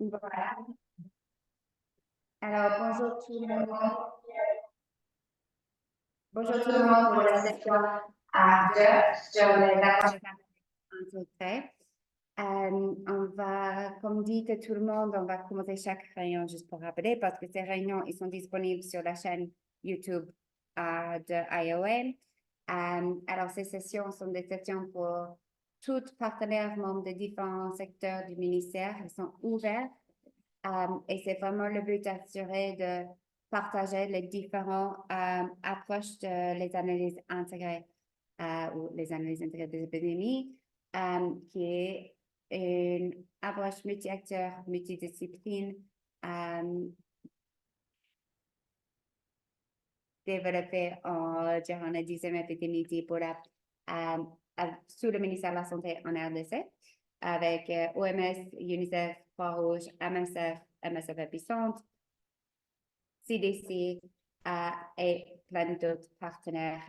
Voilà. Alors, bonjour tout le monde. Bonjour tout le monde pour la session 2 sur les approches intégrées. On va, comme dit que tout le monde, on va commencer chaque réunion juste pour rappeler parce que ces réunions, ils sont disponibles sur la chaîne YouTube de IOM. Alors, ces sessions sont des sessions pour tous partenaires membres de différents secteurs du ministère. Elles sont ouvertes. Et c'est vraiment le but d'assurer de partager les différentes approches de les analyses intégrées ou les analyses intégrées des épidémies, qui est une approche multi-acteurs, multidiscipline, développée durant la 10e épidémie d'Ebola sous le ministère de la Santé en RDC, avec OMS, UNICEF, Croix-Rouge, MSF Épicentre, CDC et plein d'autres partenaires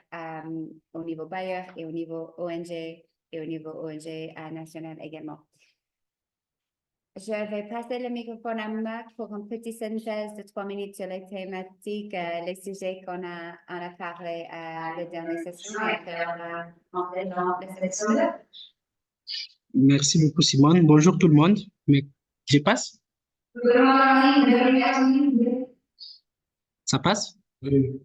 au niveau bailleur et au niveau ONG et au niveau ONG national également. Je vais passer le microphone à Marc pour une petite synthèse de 3 minutes sur les thématiques, les sujets qu'on a parlé à la dernière session. Et après, on va entrer dans la session 2. Merci beaucoup, Simone. Bonjour tout le monde. Mais je passe? Ça passe? Oui.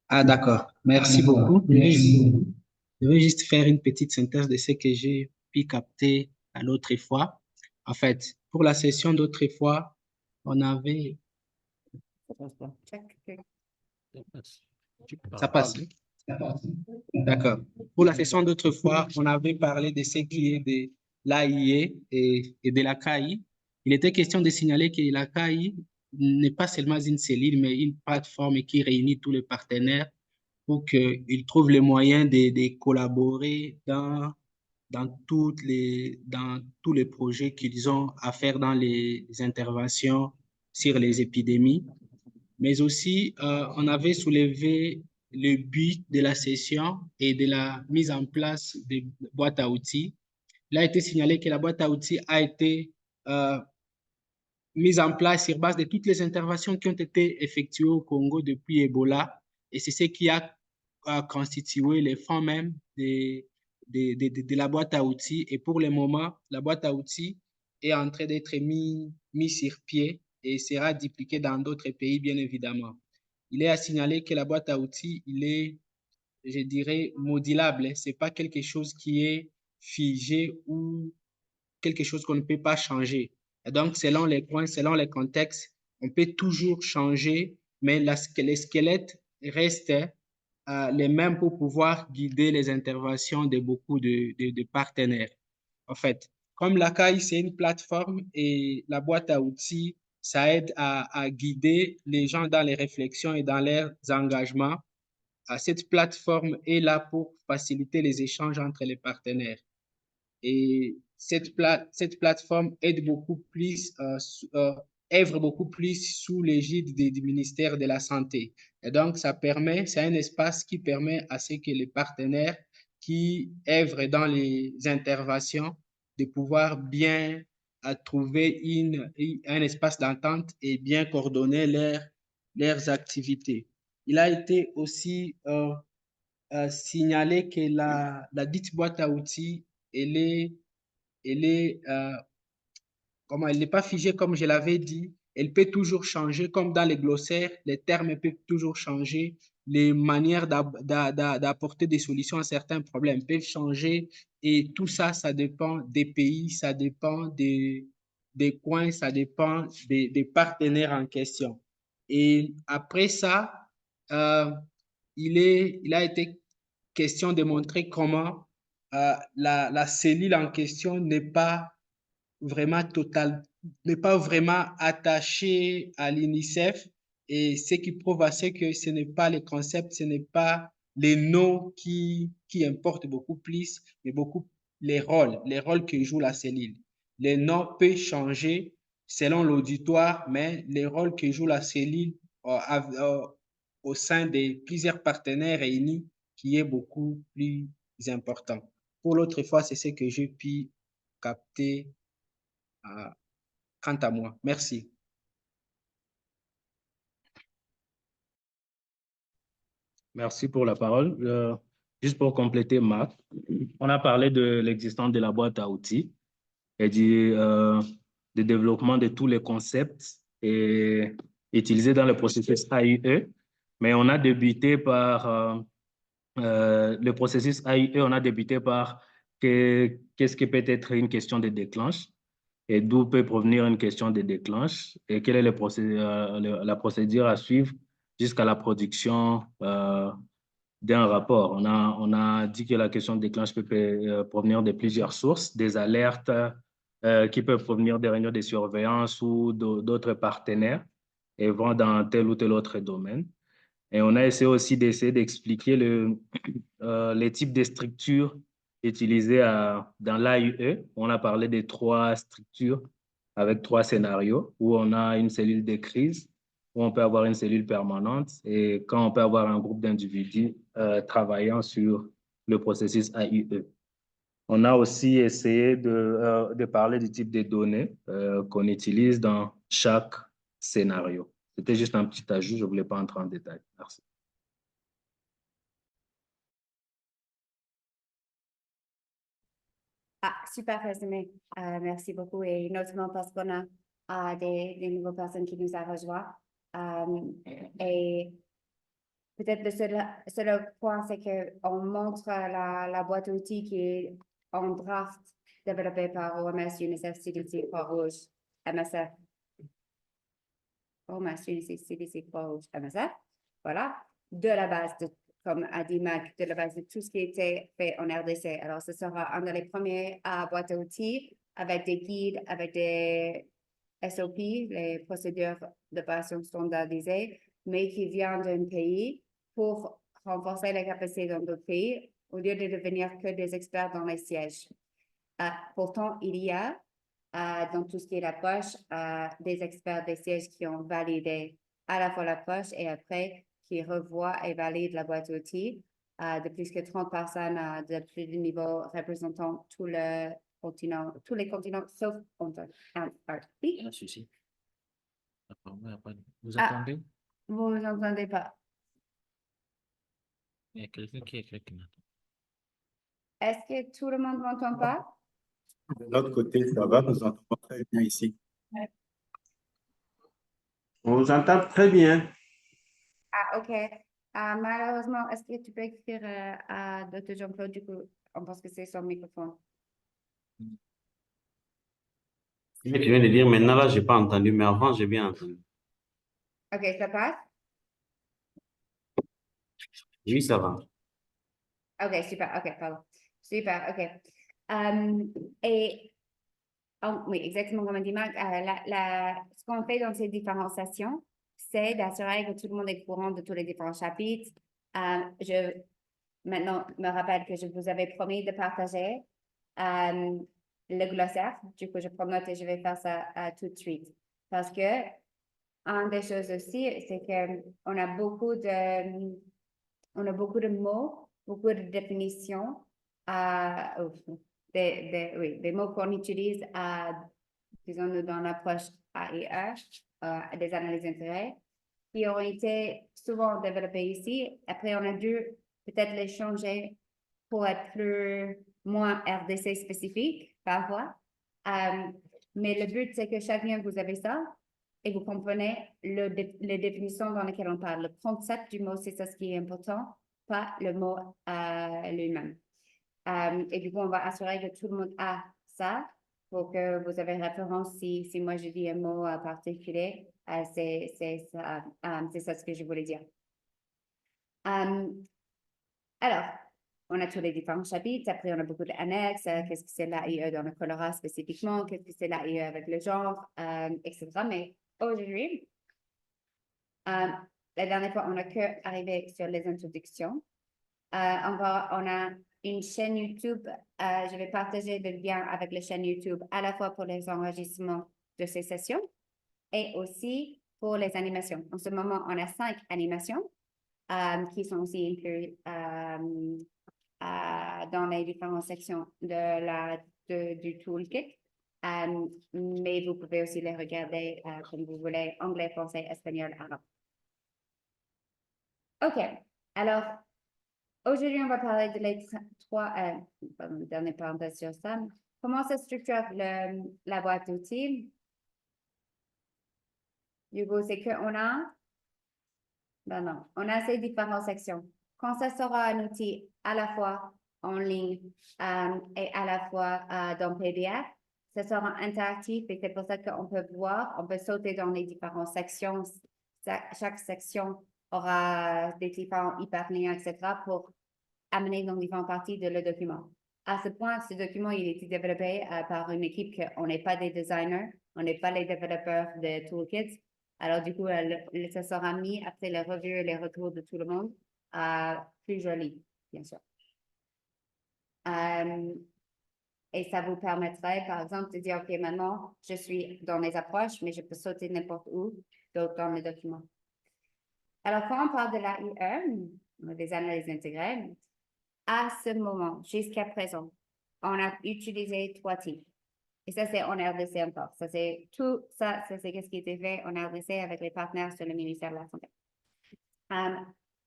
Ah, d'accord. Merci beaucoup. Je vais juste faire une petite synthèse de ce que j'ai pu capter à l'autre fois. En fait, pour la session d'autre fois, on avait... Ça passe. D'accord. Pour la session d'autre fois, on avait parlé de ce qui est de l'AIE et de la KI. Il était question de signaler que la KI n'est pas seulement une cellule, mais une plateforme qui réunit tous les partenaires pour qu'ils trouvent les moyens de collaborer dans tous les projets qu'ils ont à faire dans les interventions sur les épidémies. Mais aussi, on avait soulevé le but de la session et de la mise en place des boîtes à outils. Il a été signalé que la boîte à outils a été mise en place sur base de toutes les interventions qui ont été effectuées au Congo depuis Ebola. Et c'est ce qui a constitué les fonds même de la boîte à outils. Et pour le moment, la boîte à outils est en train d'être mis sur pied et sera dupliquée dans d'autres pays, bien évidemment. Il est à signaler que la boîte à outils, il est, je dirais, modulable. Ce n'est pas quelque chose qui est figé ou quelque chose qu'on ne peut pas changer. Et donc, selon les points, selon les contextes, on peut toujours changer, mais les squelettes restent les mêmes pour pouvoir guider les interventions de beaucoup de partenaires. En fait, comme l'ACAI, c'est une plateforme et la boîte à outils, ça aide à guider les gens dans les réflexions et dans leurs engagements. Cette plateforme est là pour faciliter les échanges entre les partenaires. Et cette plateforme aide beaucoup plus, œuvre beaucoup plus sous l'égide du ministère de la Santé. Et donc, c'est un espace qui permet à ce que les partenaires qui œuvrent dans les interventions de pouvoir bien trouver un espace d'entente et bien coordonner leurs activités. Il a été aussi signalé que la dite boîte à outils, elle est comment, elle n'est pas figée comme je l'avais dit. Elle peut toujours changer, comme dans les glossaires, les termes peuvent toujours changer, les manières d'apporter des solutions à certains problèmes peuvent changer et tout ça, ça dépend des pays, ça dépend des coins, ça dépend des partenaires en question. Et après ça, euh, il a été question de montrer comment la cellule en question n'est pas vraiment attachée à l'UNICEF et ce qui prouve assez que ce n'est pas les concepts, ce n'est pas les noms qui importent beaucoup plus, mais beaucoup les rôles que joue la cellule. Les noms peuvent changer selon l'auditoire, mais les rôles que joue la cellule au sein de plusieurs partenaires réunis qui est beaucoup plus important. Pour l'autre fois, c'est ce que j'ai pu capter quant à moi. Merci. Merci pour la parole. Juste pour compléter, Marc, on a parlé de l'existence de la boîte à outils et du développement de tous les concepts utilisés dans le processus AIE, mais on a débuté par le processus AIE, on a débuté par qu'est-ce qui peut être une question de déclenche et d'où peut provenir une question de déclenche et quelle est la procédure à suivre jusqu'à la production d'un rapport. On a dit que la question de déclenche peut provenir de plusieurs sources, des alertes qui peuvent provenir des réunions de surveillance ou d'autres partenaires et vont dans tel ou tel autre domaine. Et on a essayé aussi d'expliquer les types de structures utilisées dans l'AIE. On a parlé des 3 structures avec 3 scénarios où on a une cellule de crise, où on peut avoir une cellule permanente et quand on peut avoir un groupe d'individus travaillant sur le processus AIE. On a aussi essayé de parler du type de données qu'on utilise dans chaque scénario. C'était juste un petit ajout, je ne voulais pas entrer en détail. Merci. Ah, super résumé. Merci beaucoup. Et notamment parce qu'on a des nouvelles personnes qui nous ont rejoints. Et peut-être le seul point, c'est qu'on montre la boîte d'outils qui est en draft développée par OMS, UNICEF, CDC, Croix-Rouge, MSF. OMS, UNICEF, CDC, Croix-Rouge, MSF. Voilà. De la base, comme a dit Mac, de la base de tout ce qui a été fait en RDC. Alors, ce sera un des premiers boîtes à outils avec des guides, avec des SOP, les procédures d'opération standardisées, mais qui vient d'un pays pour renforcer les capacités dans d'autres pays au lieu de devenir que des experts dans les sièges. Pourtant, il y a dans tout ce qui est l'approche des experts des sièges qui ont validé à la fois l'approche et après qui revoient et valident la boîte d'outils de plus que 30 personnes de plus de niveau représentant tous les continents sauf Antarctique. Un souci. Vous Ah. entendez? Vous ne entendez pas. Il y a quelqu'un qui écrit qui m'entend. Est-ce que tout le monde ne m'entend pas? De l'autre côté, ça va, nous entendons très bien ici. Ouais. On vous entend très bien. Ah, OK. Malheureusement, est-ce que tu peux écrire à Dr. Jean-Claude? Du coup, on pense que c'est son microphone. Ce que tu viens de dire maintenant, là, je n'ai pas entendu, mais avant, j'ai bien entendu. OK, ça passe? Oui, ça va. OK, super. OK, pardon. Super, OK. Et oui, exactement comme a dit Marc, ce qu'on fait dans ces différenciations, c'est d'assurer que tout le monde est au courant de tous les différents chapitres. Je maintenant me rappelle que je vous avais promis de partager le glossaire. Du coup, je prends note et je vais faire ça tout de suite. Parce que une des choses aussi, c'est qu'on a beaucoup de mots, beaucoup de définitions, des mots qu'on utilise disons, dans l'approche AIE, des analyses d'intérêt, qui ont été souvent développées ici. Après, on a dû peut-être les changer pour être moins RDC spécifique parfois. Mais le but, c'est que chacun, vous avez ça et vous comprenez les définitions dans lesquelles on parle. Le concept du mot, c'est ça ce qui est important, pas le mot lui-même. Et du coup, on va assurer que tout le monde a ça pour que vous avez référence si moi je dis un mot particulier. C'est ça ce que je voulais dire. Alors, on a tous les différents chapitres. Après, on a beaucoup d'annexes. Qu'est-ce que c'est l'AIE dans le colorat spécifiquement? Qu'est-ce que c'est l'AIE avec le genre, etc. Mais aujourd'hui, la dernière fois, on n'a que arrivé sur les introductions. On a une chaîne YouTube. Je vais partager le lien avec la chaîne YouTube à la fois pour les enregistrements de ces sessions et aussi pour les animations. En ce moment, on a 5 animations qui sont aussi incluses dans les différentes sections du toolkit. mais vous pouvez aussi les regarder comme vous voulez, anglais, français, espagnol, arabe. OK, alors aujourd'hui, on va parler de les dernière parenthèse sur ça. Comment se structure la boîte d'outils? Hugo, c'est qu'on a, non, on a ces différentes sections. Quand ça sera un outil à la fois en ligne et à la fois dans PDF, ça sera interactif et c'est pour ça qu'on peut voir, on peut sauter dans les différentes sections. Chaque section aura des différents hyperliens, etc. pour amener dans différentes parties de le document. À ce point, ce document, il a été développé par une équipe on n'est pas des designers, on n'est pas les développeurs de toolkits. Alors, du coup, ça sera mis après les revues et les retours de tout le monde, plus joli, bien sûr. Et ça vous permettrait, par exemple, de dire, OK, maintenant, je suis dans les approches, mais je peux sauter n'importe où dans le document. Alors, quand on parle de l'AIE, des analyses intégrées, à ce moment, jusqu'à présent, on a utilisé 3 types. Et ça, c'est en RDC encore. Ça, c'est tout ça, c'est ce qui a été fait en RDC avec les partenaires sur le ministère de la Santé.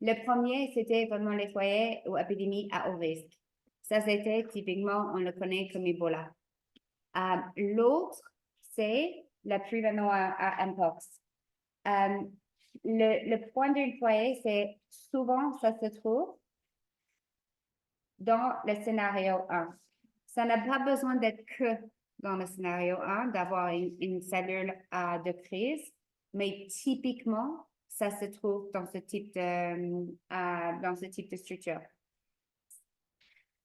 Le premier, c'était vraiment les foyers ou épidémies à haut risque. Ça, c'était typiquement, on le connaît comme Ebola. L'autre, c'est la prévention à Mpox. Le point d'un foyer, c'est souvent, ça se trouve dans le scénario 1. Ça n'a pas besoin d'être que dans le scénario 1, d'avoir une cellule de crise, mais typiquement, ça se trouve dans ce type de structure.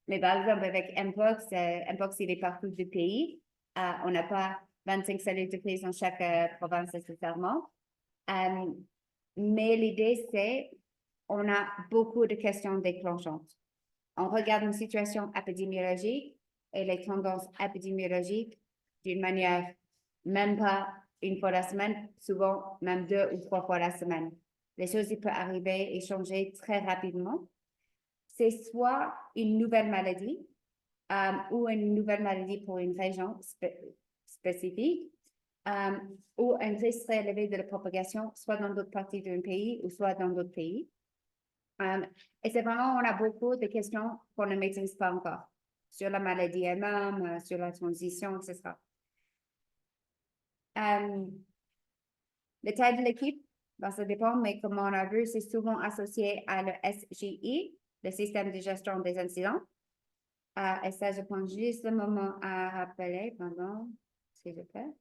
Mais par exemple, avec Mpox, Mpox, il est partout du pays. On n'a pas 25 cellules de crise dans chaque province nécessairement. Mais l'idée, c'est on a beaucoup de questions déclenchantes. On regarde une situation épidémiologique et les tendances épidémiologiques d'une manière, même pas une fois la semaine, souvent même 2 ou 3 fois la semaine. Les choses peuvent arriver et changer très rapidement. C'est soit une nouvelle maladie ou une nouvelle maladie pour une région spécifique ou un risque très élevé de la propagation, soit dans d'autres parties d'un pays ou soit dans d'autres pays. Et c'est vraiment, on a beaucoup de questions qu'on ne maîtrise pas encore sur la maladie elle-même, sur la transition, etc. Le taille de l'équipe, ben, ça dépend, mais comme on a vu, c'est souvent associé à le SGI, le système de gestion des incidents. Et ça, je prends juste le moment à rappeler, pardon, s'il vous plaît.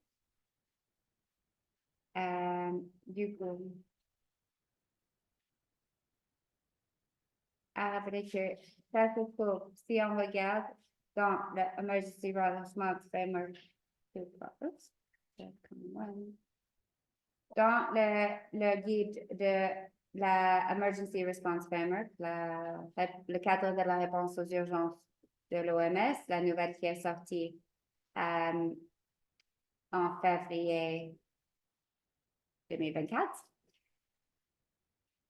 Du coup, à rappeler que ça se trouve, si on regarde dans le Emergency Response Framework, dans le guide de la Emergency Response Framework, le cadre de la réponse aux urgences de l'OMS, la nouvelle qui est sortie en février 2024.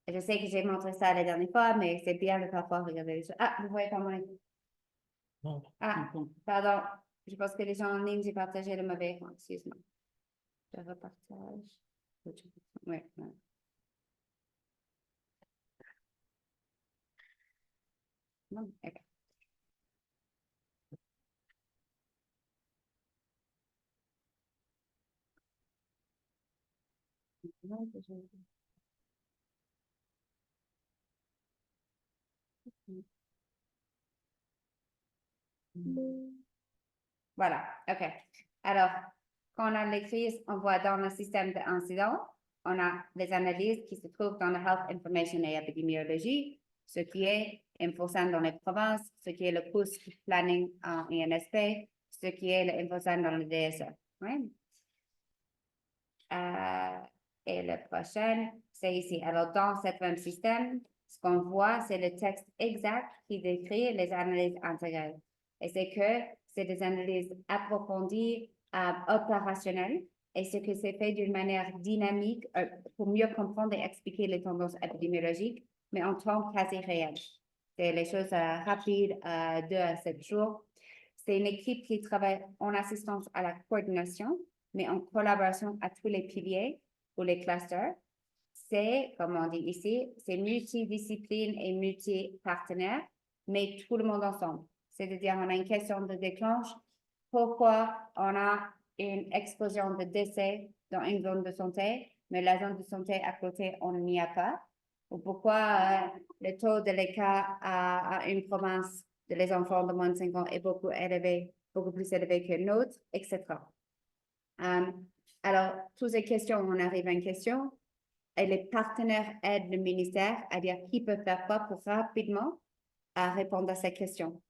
Je sais que j'ai montré ça la dernière fois, mais c'est bien de parfois regarder les choses. Ah, vous voyez pas mon écran. Non. Ah, pardon. Je pense que les gens en ligne, j'ai partagé le mauvais écran. Excuse-moi. Je repartage. Oui. Non, ok. Voilà, OK. Alors, quand on a les crises, on voit dans le système d'incidents, on a les analyses qui se trouvent dans la Health Information et Épidémiologie, ce qui est InfoSan dans les provinces, ce qui est le Post Planning en INSP, ce qui est l'InfoSan dans le DSE. Oui. Et le prochain, c'est ici. Alors, dans ce même système, ce qu'on voit, c'est le texte exact qui décrit les analyses intégrées. Et c'est que c'est des analyses approfondies, opérationnelles, et ce que c'est fait d'une manière dynamique pour mieux comprendre et expliquer les tendances épidémiologiques, mais en temps quasi réel. C'est les choses rapides, 2 à 7 jours. c'est une équipe qui travaille en assistance à la coordination, mais en collaboration à tous les piliers ou les clusters. C'est, comme on dit ici, c'est multidiscipline et multi-partenaire, mais tout le monde ensemble. C'est-à-dire, on a une question de déclenche. Pourquoi on a une explosion de décès dans une zone de santé, mais la zone de santé à côté, on n'y a pas? Ou pourquoi le taux de l'écart à une province de les enfants de moins de 5 ans est beaucoup plus élevé que l'autre, etc. Alors, toutes ces questions, on arrive à une question, et les partenaires aident le ministère à dire qui peut faire quoi pour rapidement répondre à ces questions.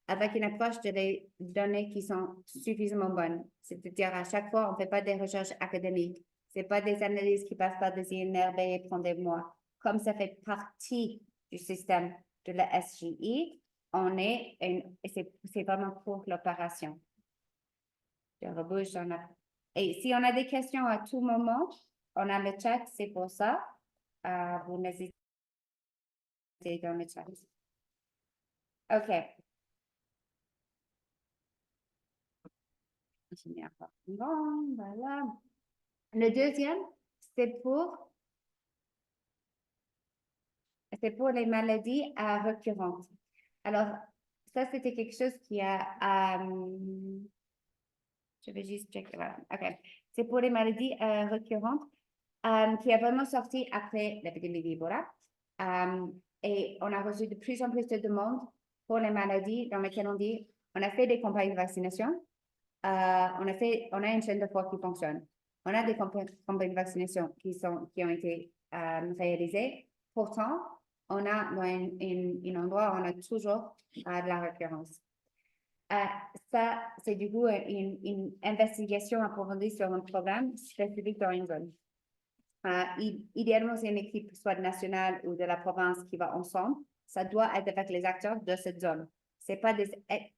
Avec une approche de données qui sont suffisamment bonnes. C'est-à-dire, à chaque fois, on ne fait pas des recherches académiques. Ce n'est pas des analyses qui passent par des INRB et prennent des mois. Comme ça fait partie du système de la SGI, c'est vraiment pour l'opération. Je rebouche. Et si on a des questions à tout moment, on a le chat, c'est pour ça. Vous n'hésitez pas dans le chat. OK. Bon, voilà. Le deuxième, c'est pour les maladies récurrentes. Alors, ça, c'était quelque chose qui a... je vais juste checker. Voilà. OK. C'est pour les maladies récurrentes qui a vraiment sorti après l'épidémie d'Ebola. Et on a reçu de plus en plus de demandes pour les maladies dans lesquelles on dit, on a fait des campagnes de vaccination, on a une chaîne de froid qui fonctionne. On a des campagnes de vaccination qui ont été réalisées. Pourtant, on a dans un endroit où on a toujours de la récurrence. Ça, c'est du coup une investigation approfondie sur un problème spécifique dans une zone. Idéalement, c'est une équipe soit nationale ou de la province qui va ensemble. Ça doit être avec les acteurs de cette zone. Ce n'est pas des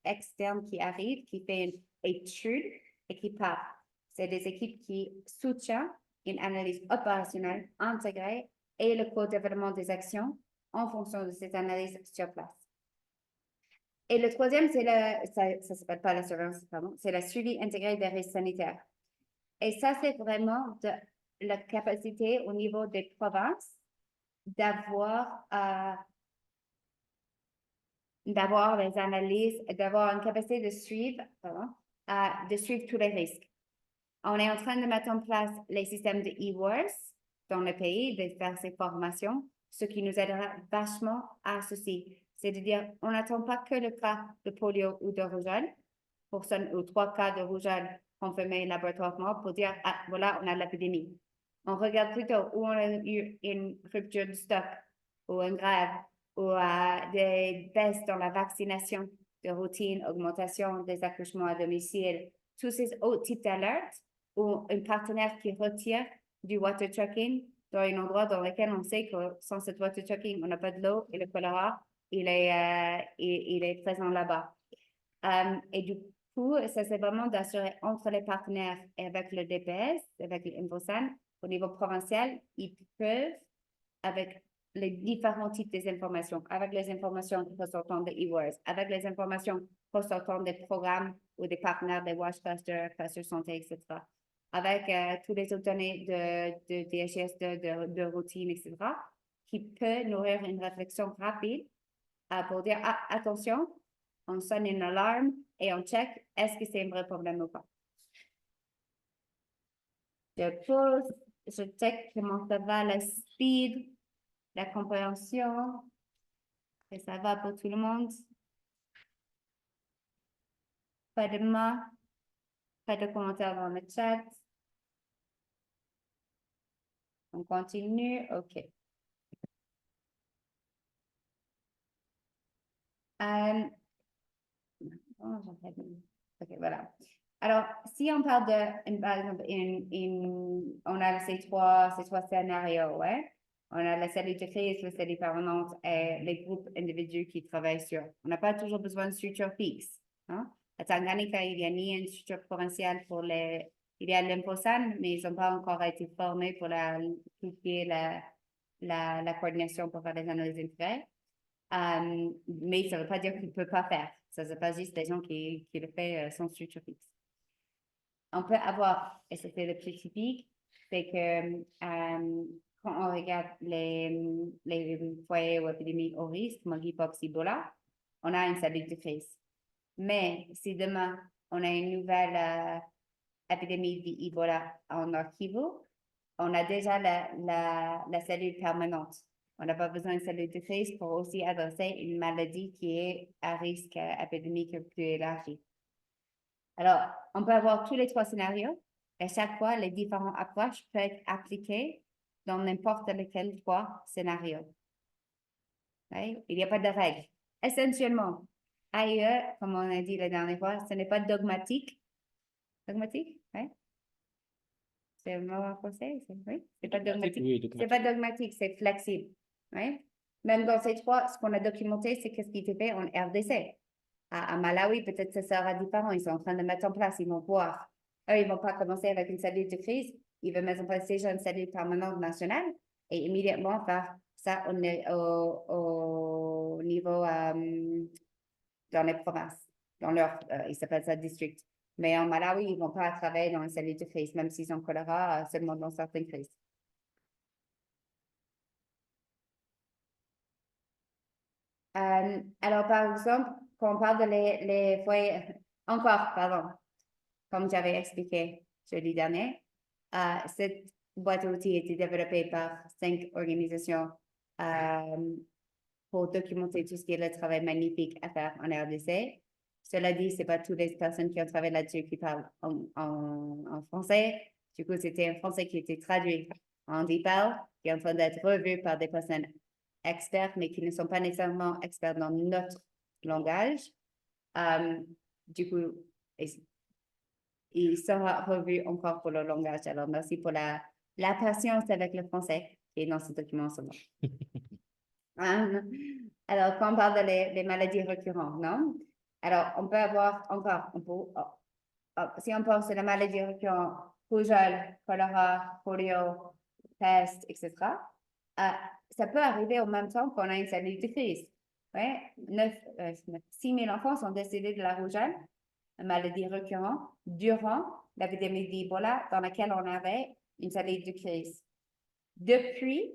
externes qui arrivent, qui font une étude et qui partent. C'est des équipes qui soutiennent une analyse opérationnelle intégrée et le co-développement des actions en fonction de cette analyse sur place. Et le troisième, c'est ça s'appelle pas la surveillance, pardon, c'est le suivi intégré des risques sanitaires. Et ça, c'est vraiment la capacité au niveau des provinces d'avoir les analyses, d'avoir une capacité de suivre tous les risques. On est en train de mettre en place les systèmes de e-wars dans le pays, de faire ces formations, ce qui nous aidera vachement à ceci. C'est-à-dire, on n'attend pas que le cas de polio ou de rougeole, ou 3 cas de rougeole confirmés laboratoirement pour dire, voilà, on a l'épidémie. On regarde plutôt où on a eu une rupture de stock, ou une grève, ou des baisses dans la vaccination de routine, augmentation des accouchements à domicile, tous ces autres types d'alertes, ou un partenaire qui retire du water trucking dans un endroit dans lequel on sait que sans ce water trucking, on n'a pas de l'eau et le choléra, il est présent là-bas. Et du coup, ça c'est vraiment d'assurer entre les partenaires et avec le DPS, avec l'Infosan, au niveau provincial, ils peuvent, avec les différents types des informations, avec les informations ressortant de e-wars, avec les informations ressortant des programmes ou des partenaires des Watch Cluster, Cluster Santé, etc., avec toutes les autres données de DHS, de routine, etc., qui peut nourrir une réflexion rapide pour dire, attention, on sonne une alarme et on check, est-ce que c'est un vrai problème ou pas? Je pose, je check comment ça va, la speed, la compréhension, et ça va pour tout le monde. Pas de mains, pas de commentaires dans le chat. On continue, OK. OK, voilà. Alors, si on parle par exemple, on a ces trois scénarios, ouais? On a la cellule de crise, la cellule permanente et les groupes individuels qui travaillent sur. On n'a pas toujours besoin de structure fixe. Hein? À Tanganyika, il n'y a ni une structure provinciale pour il y a l'Infosan, mais ils n'ont pas encore été formés pour la coordination pour faire les analyses intégrées. Mais ça ne veut pas dire qu'ils ne peuvent pas faire. Ça, c'est pas juste des gens qui le font sans structure fixe. On peut avoir, et c'était le plus typique, c'est que quand on regarde les foyers ou épidémies au risque, monkeypox, Ebola, on a une cellule de crise. Mais si demain, on a une nouvelle épidémie d'Ebola en Nord Kivu, on a déjà la cellule permanente. On n'a pas besoin de cellule de crise pour aussi adresser une maladie qui est à risque épidémique plus élargi. Alors, on peut avoir tous les 3 scénarios et chaque fois, les différentes approches peuvent être appliquées dans n'importe lequel 3 scénarios. Okay? Il n'y a pas de règle. Essentiellement, AIE, comme on a dit la dernière fois, ce n'est pas dogmatique. Dogmatique? Oui. C'est le mot en français? Oui, c'est pas dogmatique. Oui, C'est pas dogmatique, c'est flexible. Oui. Même dans ces 3, ce qu'on a documenté, c'est qu'est-ce qui était fait en RDC. À Malawi, peut-être que ça sera différent. Ils sont en train de mettre en place, ils vont voir. Eux, ils vont pas commencer avec une cellule de crise. Ils veulent mettre en place déjà une cellule permanente nationale et immédiatement faire ça au niveau dans les provinces, dans leur, ils s'appellent ça district. Mais en Malawi, ils vont pas travailler dans une cellule de crise, même s'ils ont choléra seulement dans certaines crises. Alors, par exemple, quand on parle de les foyers, encore, pardon, comme j'avais expliqué jeudi dernier, cette boîte à outils a été développée par 5 organisations pour documenter tout ce qui est le travail magnifique à faire en RDC. Cela dit, ce n'est pas toutes les personnes qui ont travaillé là-dessus qui parlent en français. Du coup, c'était un français qui était traduit en DeepL, qui est en train d'être revu par des personnes expertes, mais qui ne sont pas nécessairement experts dans notre langage. Du coup, il sera revu encore pour le langage. Alors, merci pour la patience avec le français qui est dans ce document seulement. Alors, quand on parle des maladies récurrentes, non? Alors, on peut avoir encore, si on pense à la maladie récurrente, rougeole, choléra, polio, peste, etc., ça peut arriver au même temps qu'on a une cellule de crise. Ouais? 6 000 enfants sont décédés de la rougeole, une maladie récurrente, durant l'épidémie d'Ebola, dans laquelle on avait une cellule de crise. Depuis,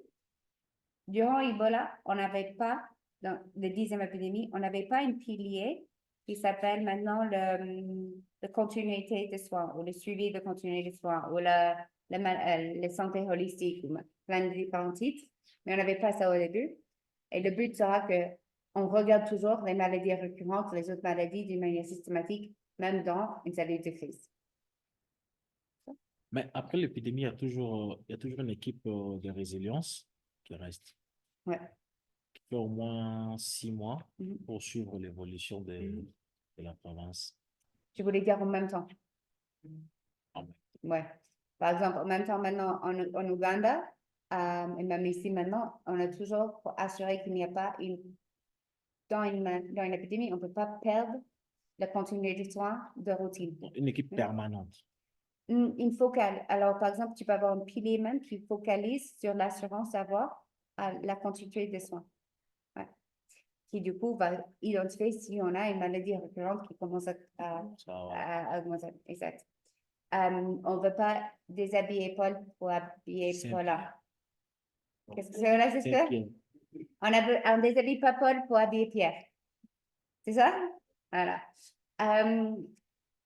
durant Ebola, on n'avait pas, dans la 10e épidémie, on n'avait pas un pilier qui s'appelle maintenant la continuité de soins ou le suivi de continuité de soins ou la santé holistique ou plein de différents titres, mais on n'avait pas ça au début. Et le but sera qu'on regarde toujours les maladies récurrentes, les autres maladies d'une manière systématique, même dans une cellule de crise. Mais après l'épidémie, il y a toujours une équipe de résilience qui reste. Ouais. Qui fait au moins 6 mois Mhm. pour suivre l'évolution de la province. Je voulais dire en même temps. Ah ben. Ouais. Par exemple, en même temps, maintenant, en Ouganda, et même ici maintenant, on a toujours pour assurer qu'il n'y a pas dans une épidémie, on ne peut pas perdre la continuité de soins de routine. Une équipe permanente. Une focale. Alors, par exemple, tu peux avoir un pilier même qui focalise sur l'assurance d'avoir la continuité des soins. Ouais. Qui, du coup, va identifier si on a une maladie récurrente qui commence à augmenter. Exact. On ne veut pas déshabiller Paul pour habiller Paula. Qu'est-ce que c'est là, c'est ça? On déshabille pas Paul pour habiller Pierre. C'est ça? Voilà.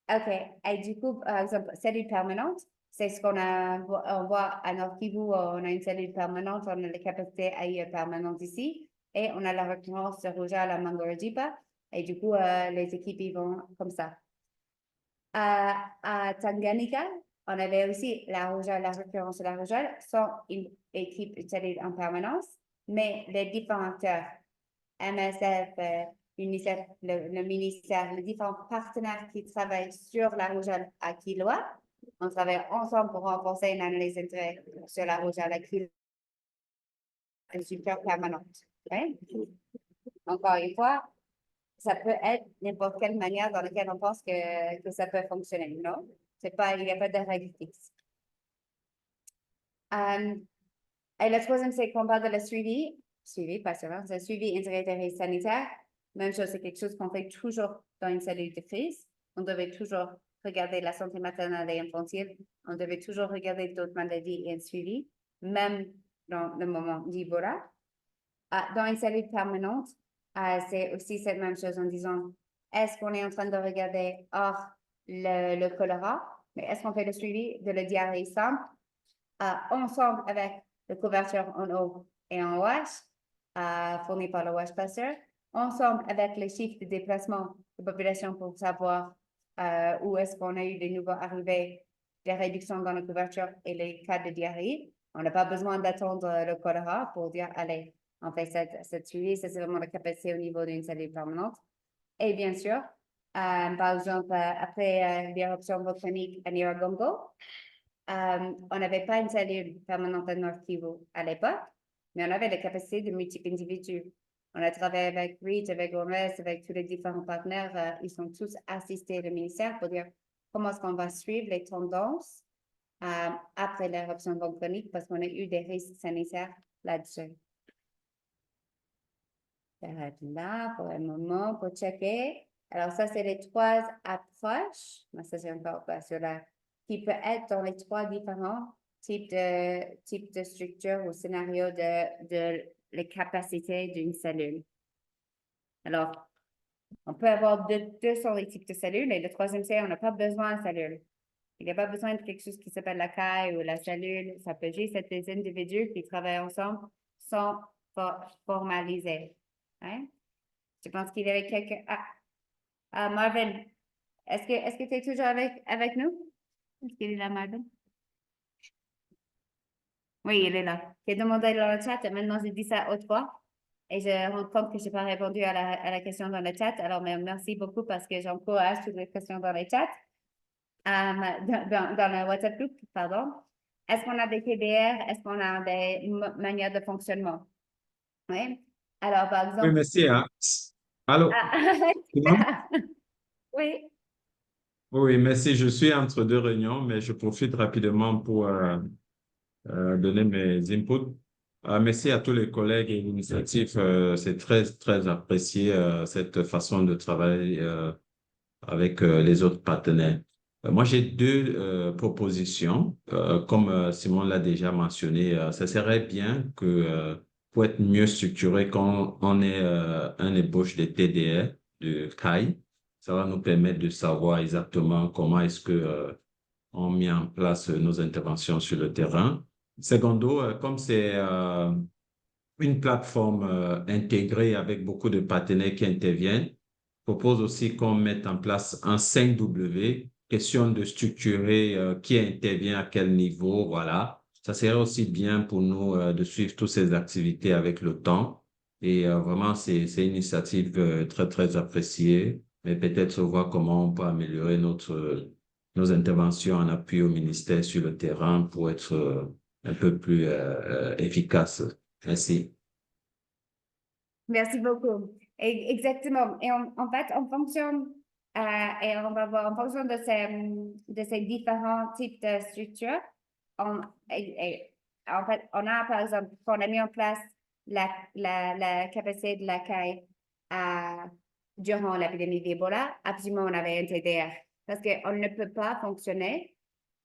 OK. Et du coup, par exemple, cellule permanente, c'est ce on voit à Nord Kivu, on a une cellule permanente, on a les capacités AI permanentes ici, et on a la récurrence de rougeole à Mangorojipa, et du coup, les équipes, ils vont comme ça. À Tanganyika, on avait aussi la récurrence de la rougeole, sont une équipe, une cellule en permanence, mais les différents acteurs, MSF, UNICEF, le ministère, les différents partenaires qui travaillent sur la rougeole à Kilwa, on travaille ensemble pour renforcer une analyse d'intérêt sur la rougeole à Kilwa. Une super permanente. Okay? Encore une fois, ça peut être n'importe quelle manière dans laquelle on pense que ça peut fonctionner, non? Il n'y a pas de règle fixe. Et le troisième, c'est qu'on parle de le suivi, pas seulement, le suivi intégré des risques sanitaires. Même chose, c'est quelque chose qu'on fait toujours dans une cellule de crise. On devait toujours regarder la santé maternelle et infantile. On devait toujours regarder d'autres maladies et un suivi, même dans le moment d'Ebola. Dans une cellule permanente, c'est aussi cette même chose en disant, est-ce qu'on est en train de regarder hors le choléra, mais est-ce qu'on fait le suivi de la diarrhée simple ensemble avec la couverture en eau et en OH fournie par le WASH Pasteur, ensemble avec les chiffres de déplacement de population pour savoir où est-ce qu'on a eu des nouveaux arrivés, des réductions dans la couverture et les cas de diarrhée. On n'a pas besoin d'attendre le choléra pour dire, allez, on fait cette suivi. Ça, c'est vraiment la capacité au niveau d'une cellule permanente. Et bien sûr, par exemple, après l'éruption volcanique à Nyiragongo, on n'avait pas une cellule permanente à North Kivu à l'époque, mais on avait la capacité de multiples individus. On a travaillé avec Reach, avec Gomez, avec tous les différents partenaires. Ils sont tous assistés le ministère pour dire comment est-ce qu'on va suivre les tendances après l'éruption volcanique parce qu'on a eu des risques sanitaires là-dessus. J'arrête là pour un moment pour checker. Alors, ça, c'est les 3 approches. Mais ça, c'est encore sur la qui peut être dans les 3 différents types de structures ou scénarios de les capacités d'une cellule. Alors, on peut avoir deux sur les types de cellules et le troisième, c'est on n'a pas besoin de cellules. Il n'y a pas besoin de quelque chose qui s'appelle la caille ou la cellule. Ça peut juste être des individus qui travaillent ensemble sans formaliser. Hein? Je pense qu'il y avait quelqu'un. Marvin, est-ce que tu es toujours avec nous? Est-ce qu'il est là, Marvin? Oui, il est là. J'ai demandé dans le chat, et maintenant je dis ça haute voix. Et je rends compte que je n'ai pas répondu à la question dans le chat. Alors, merci beaucoup parce que j'encourage toutes les questions dans le chat. Dans le WhatsApp group, pardon. Est-ce qu'on a des TDR? Est-ce qu'on a des manières de fonctionnement? Oui. Alors, par exemple. Oui, merci. Hein. Allô? Oui. Oui, merci. Je suis entre 2 réunions, mais je profite rapidement pour donner mes inputs. Merci à tous les collègues et l'initiative. C'est très, très apprécié cette façon de travailler avec les autres partenaires. Moi, j'ai 2 propositions. Comme Simon l'a déjà mentionné, ça serait bien que pour être mieux structuré, quand on ait un ébauche de TDR, de CAI, ça va nous permettre de savoir exactement comment est-ce que on met en place nos interventions sur le terrain. Secondo, comme c'est une plateforme intégrée avec beaucoup de partenaires qui interviennent, propose aussi qu'on mette en place un 5W, question de structurer qui intervient à quel niveau, voilà. Ça serait aussi bien pour nous de suivre toutes ces activités avec le temps. Et vraiment, c'est une initiative très, très appréciée, mais peut-être voir comment on peut améliorer nos interventions en appui au ministère sur le terrain pour être un peu plus efficace. Merci. Merci beaucoup. Exactement. Et en fait, en fonction, et on va voir en fonction de ces différents types de structures, en fait, on a par exemple, quand on a mis en place la capacité de l'accueil durant l'épidémie d'Ebola, absolument, on avait un TDR. Parce qu'on ne peut pas fonctionner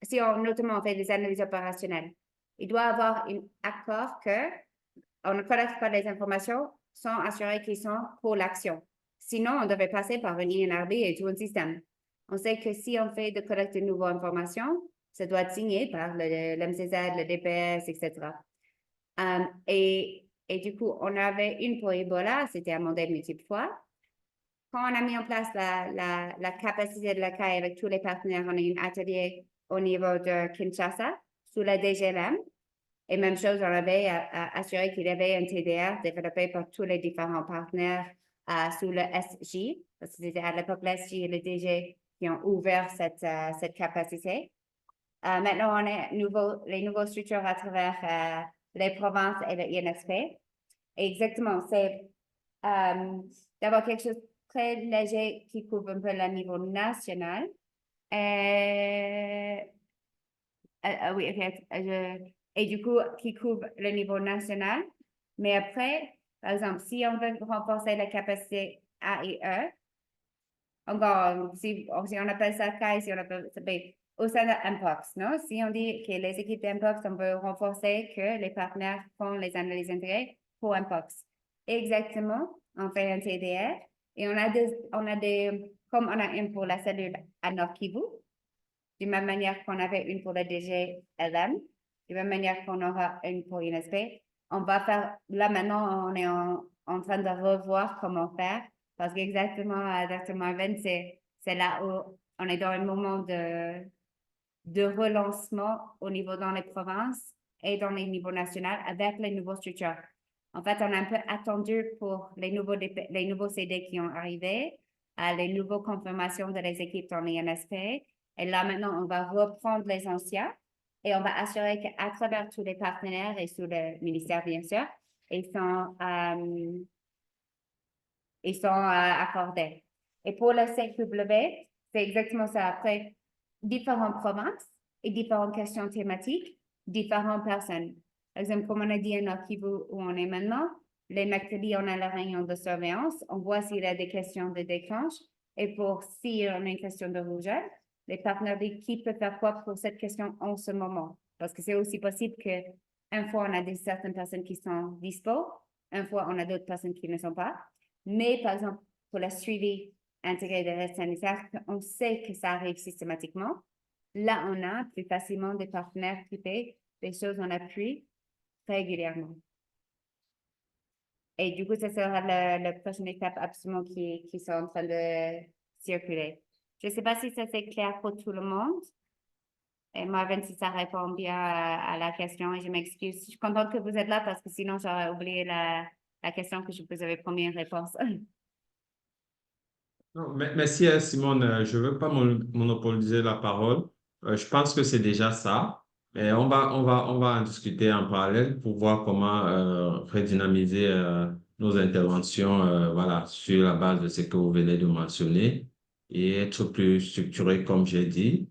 si on, notamment, on fait des analyses opérationnelles. Il doit y avoir un accord on ne collecte pas les informations sans assurer qu'ils sont pour l'action. Sinon, on devait passer par une INRB et tout un système. On sait que si on fait de collecte de nouvelles informations, ça doit être signé par l'MCZ, le DPS, etc. Et du coup, on avait une pour Ebola, c'était amendé multiples fois. Quand on a mis en place la capacité de l'accueil avec tous les partenaires, on a eu un atelier au niveau de Kinshasa, sous la DGLM. Et même chose, on avait assuré qu'il y avait un TDR développé par tous les différents partenaires sous le SJ, parce que c'était à l'époque l'SJ et le DG qui ont ouvert cette capacité. Maintenant, on a les nouvelles structures à travers les provinces et le INSP. Et exactement, c'est d'avoir quelque chose de très léger qui couvre un peu le niveau national. Oui, ok. Et du coup, qui couvre le niveau national. Mais après, par exemple, si on veut renforcer la capacité A et E. Encore, si on appelle ça CAI, si on appelle ça au sein de MPOX, non? Si on dit que les équipes d'MPOX, on veut renforcer que les partenaires font les analyses intégrées pour MPOX. Exactement, on fait un TDR et on a des, comme on a une pour la cellule à Nord Kivu, de la même manière qu'on avait une pour la DGLM, de la même manière qu'on aura une pour INSP. On va faire, là maintenant, on est en train de revoir comment faire, parce qu'exactement, Dr. Marvin, c'est là où on est dans un moment de relancement au niveau dans les provinces et dans les niveaux nationaux avec les nouveaux structures. En fait, on a un peu attendu pour les nouveaux CD qui ont arrivé, les nouvelles confirmations de les équipes dans les NSP. Et là, maintenant, on va reprendre les anciens et on va assurer qu'à travers tous les partenaires et sous le ministère, bien sûr, ils sont accordés. Et pour le CW, c'est exactement ça. Après, différentes provinces et différentes questions thématiques, différentes personnes. Par exemple, comme on a dit à Nord Kivu où on est maintenant, les mercredis, on a la réunion de surveillance, on voit s'il y a des questions de déclenche, et pour si on a une question de rougeole, les partenaires disent qui peut faire quoi pour cette question en ce moment. Parce que c'est aussi possible qu'une fois, on a certaines personnes qui sont dispo, une fois, on a d'autres personnes qui ne sont pas. Mais, par exemple, pour le suivi intégré des risques sanitaires, on sait que ça arrive systématiquement. Là, on a plus facilement des partenaires qui font des choses en appui régulièrement. Et du coup, ça sera la prochaine étape absolument qui sont en train de circuler. Je ne sais pas si ça c'est clair pour tout le monde. Et Marvin, si ça répond bien à la question, et je m'excuse. Je suis contente que vous êtes là parce que sinon, j'aurais oublié la question que je vous avais promis une réponse. Non, merci, Simone. Je ne veux pas monopoliser la parole. Je pense que c'est déjà ça. Mais on va en discuter en parallèle pour voir comment redynamiser nos interventions voilà, sur la base de ce que vous venez de mentionner et être plus structuré, comme j'ai dit.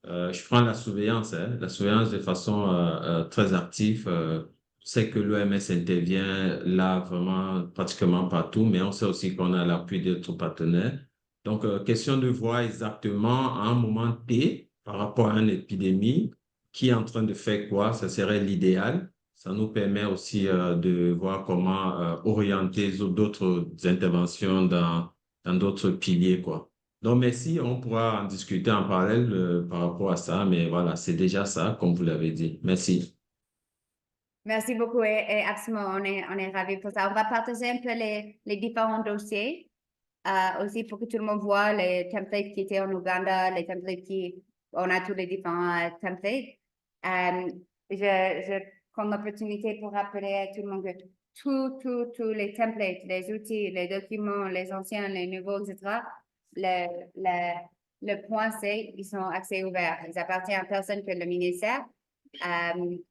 Je prends la surveillance de façon très active. Je sais que l'OMS intervient là vraiment pratiquement partout, mais on sait aussi qu'on a l'appui d'autres partenaires. Donc, question de voir exactement à un moment T par rapport à une épidémie, qui est en train de faire quoi, ça serait l'idéal. Ça nous permet aussi de voir comment orienter d'autres interventions dans d'autres piliers, quoi. Donc, merci, on pourra en discuter en parallèle par rapport à ça, mais voilà, c'est déjà ça, comme vous l'avez dit. Merci. Merci beaucoup et absolument, on est ravis pour ça. On va partager un peu les différents dossiers aussi pour que tout le monde voit les templates qui étaient en Ouganda, les templates on a tous les différents templates. Je prends l'opportunité pour rappeler à tout le monde que tous les templates, les outils, les documents, les anciens, les nouveaux, etc., le point c'est ils sont accès ouvert. Ils appartiennent à personne que le ministère.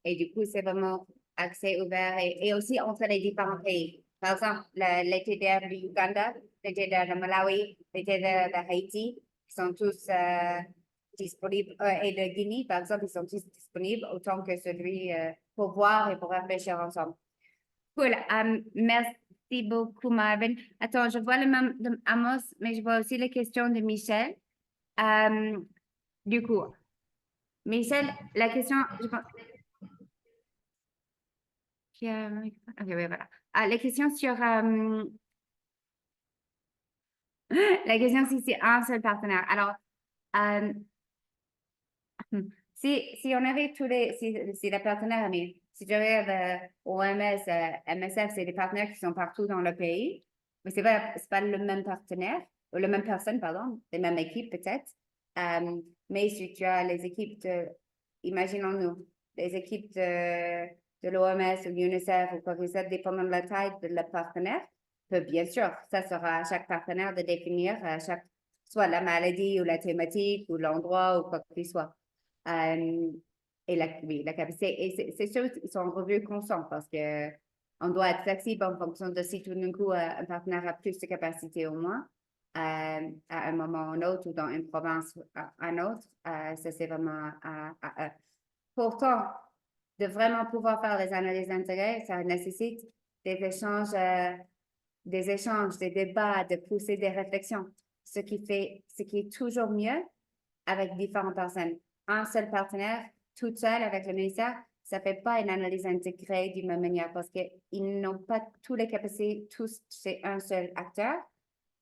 Et du coup, c'est vraiment accès ouvert et aussi entre les différents pays. Par exemple, les TDR du Uganda, les TDR de Malawi, les TDR de Haïti, sont tous disponibles, et de Guinée, par exemple, ils sont tous disponibles autant que celui pour voir et pour réfléchir ensemble. Cool. Merci beaucoup, Marvin. Attends, je vois le même de Amos, mais je vois aussi les questions de Michel. Du coup, Michel, la question, je pense... Ok, oui, voilà. La question sur... la question si c'est un seul partenaire. Alors, si on avait tous les... Si les partenaires, mais si tu regardes OMS, MSF, c'est des partenaires qui sont partout dans le pays, mais c'est pas le même partenaire, ou la même personne, pardon, les mêmes équipes peut-être. Mais si tu as les équipes imaginons-nous, les équipes de l'OMS ou l'UNICEF ou quoi que ce soit, dépendant de la taille de le partenaire, bien sûr, ça sera à chaque partenaire de définir soit la maladie ou la thématique ou l'endroit ou quoi que ce soit. Et la capacité. Et c'est sûr qu'ils sont en revue constante parce que on doit être flexible en fonction de si tout d'un coup un partenaire a plus de capacité au moins à un moment ou un autre ou dans une province à un autre. Ça, c'est vraiment pourtant, de vraiment pouvoir faire les analyses intégrées, ça nécessite des échanges des échanges, des débats, de pousser des réflexions, ce qui est toujours mieux avec différentes personnes. Un seul partenaire, toute seule avec le ministère, ça ne fait pas une analyse intégrée d'une même manière parce qu'ils n'ont pas toutes les capacités, tous chez un seul acteur,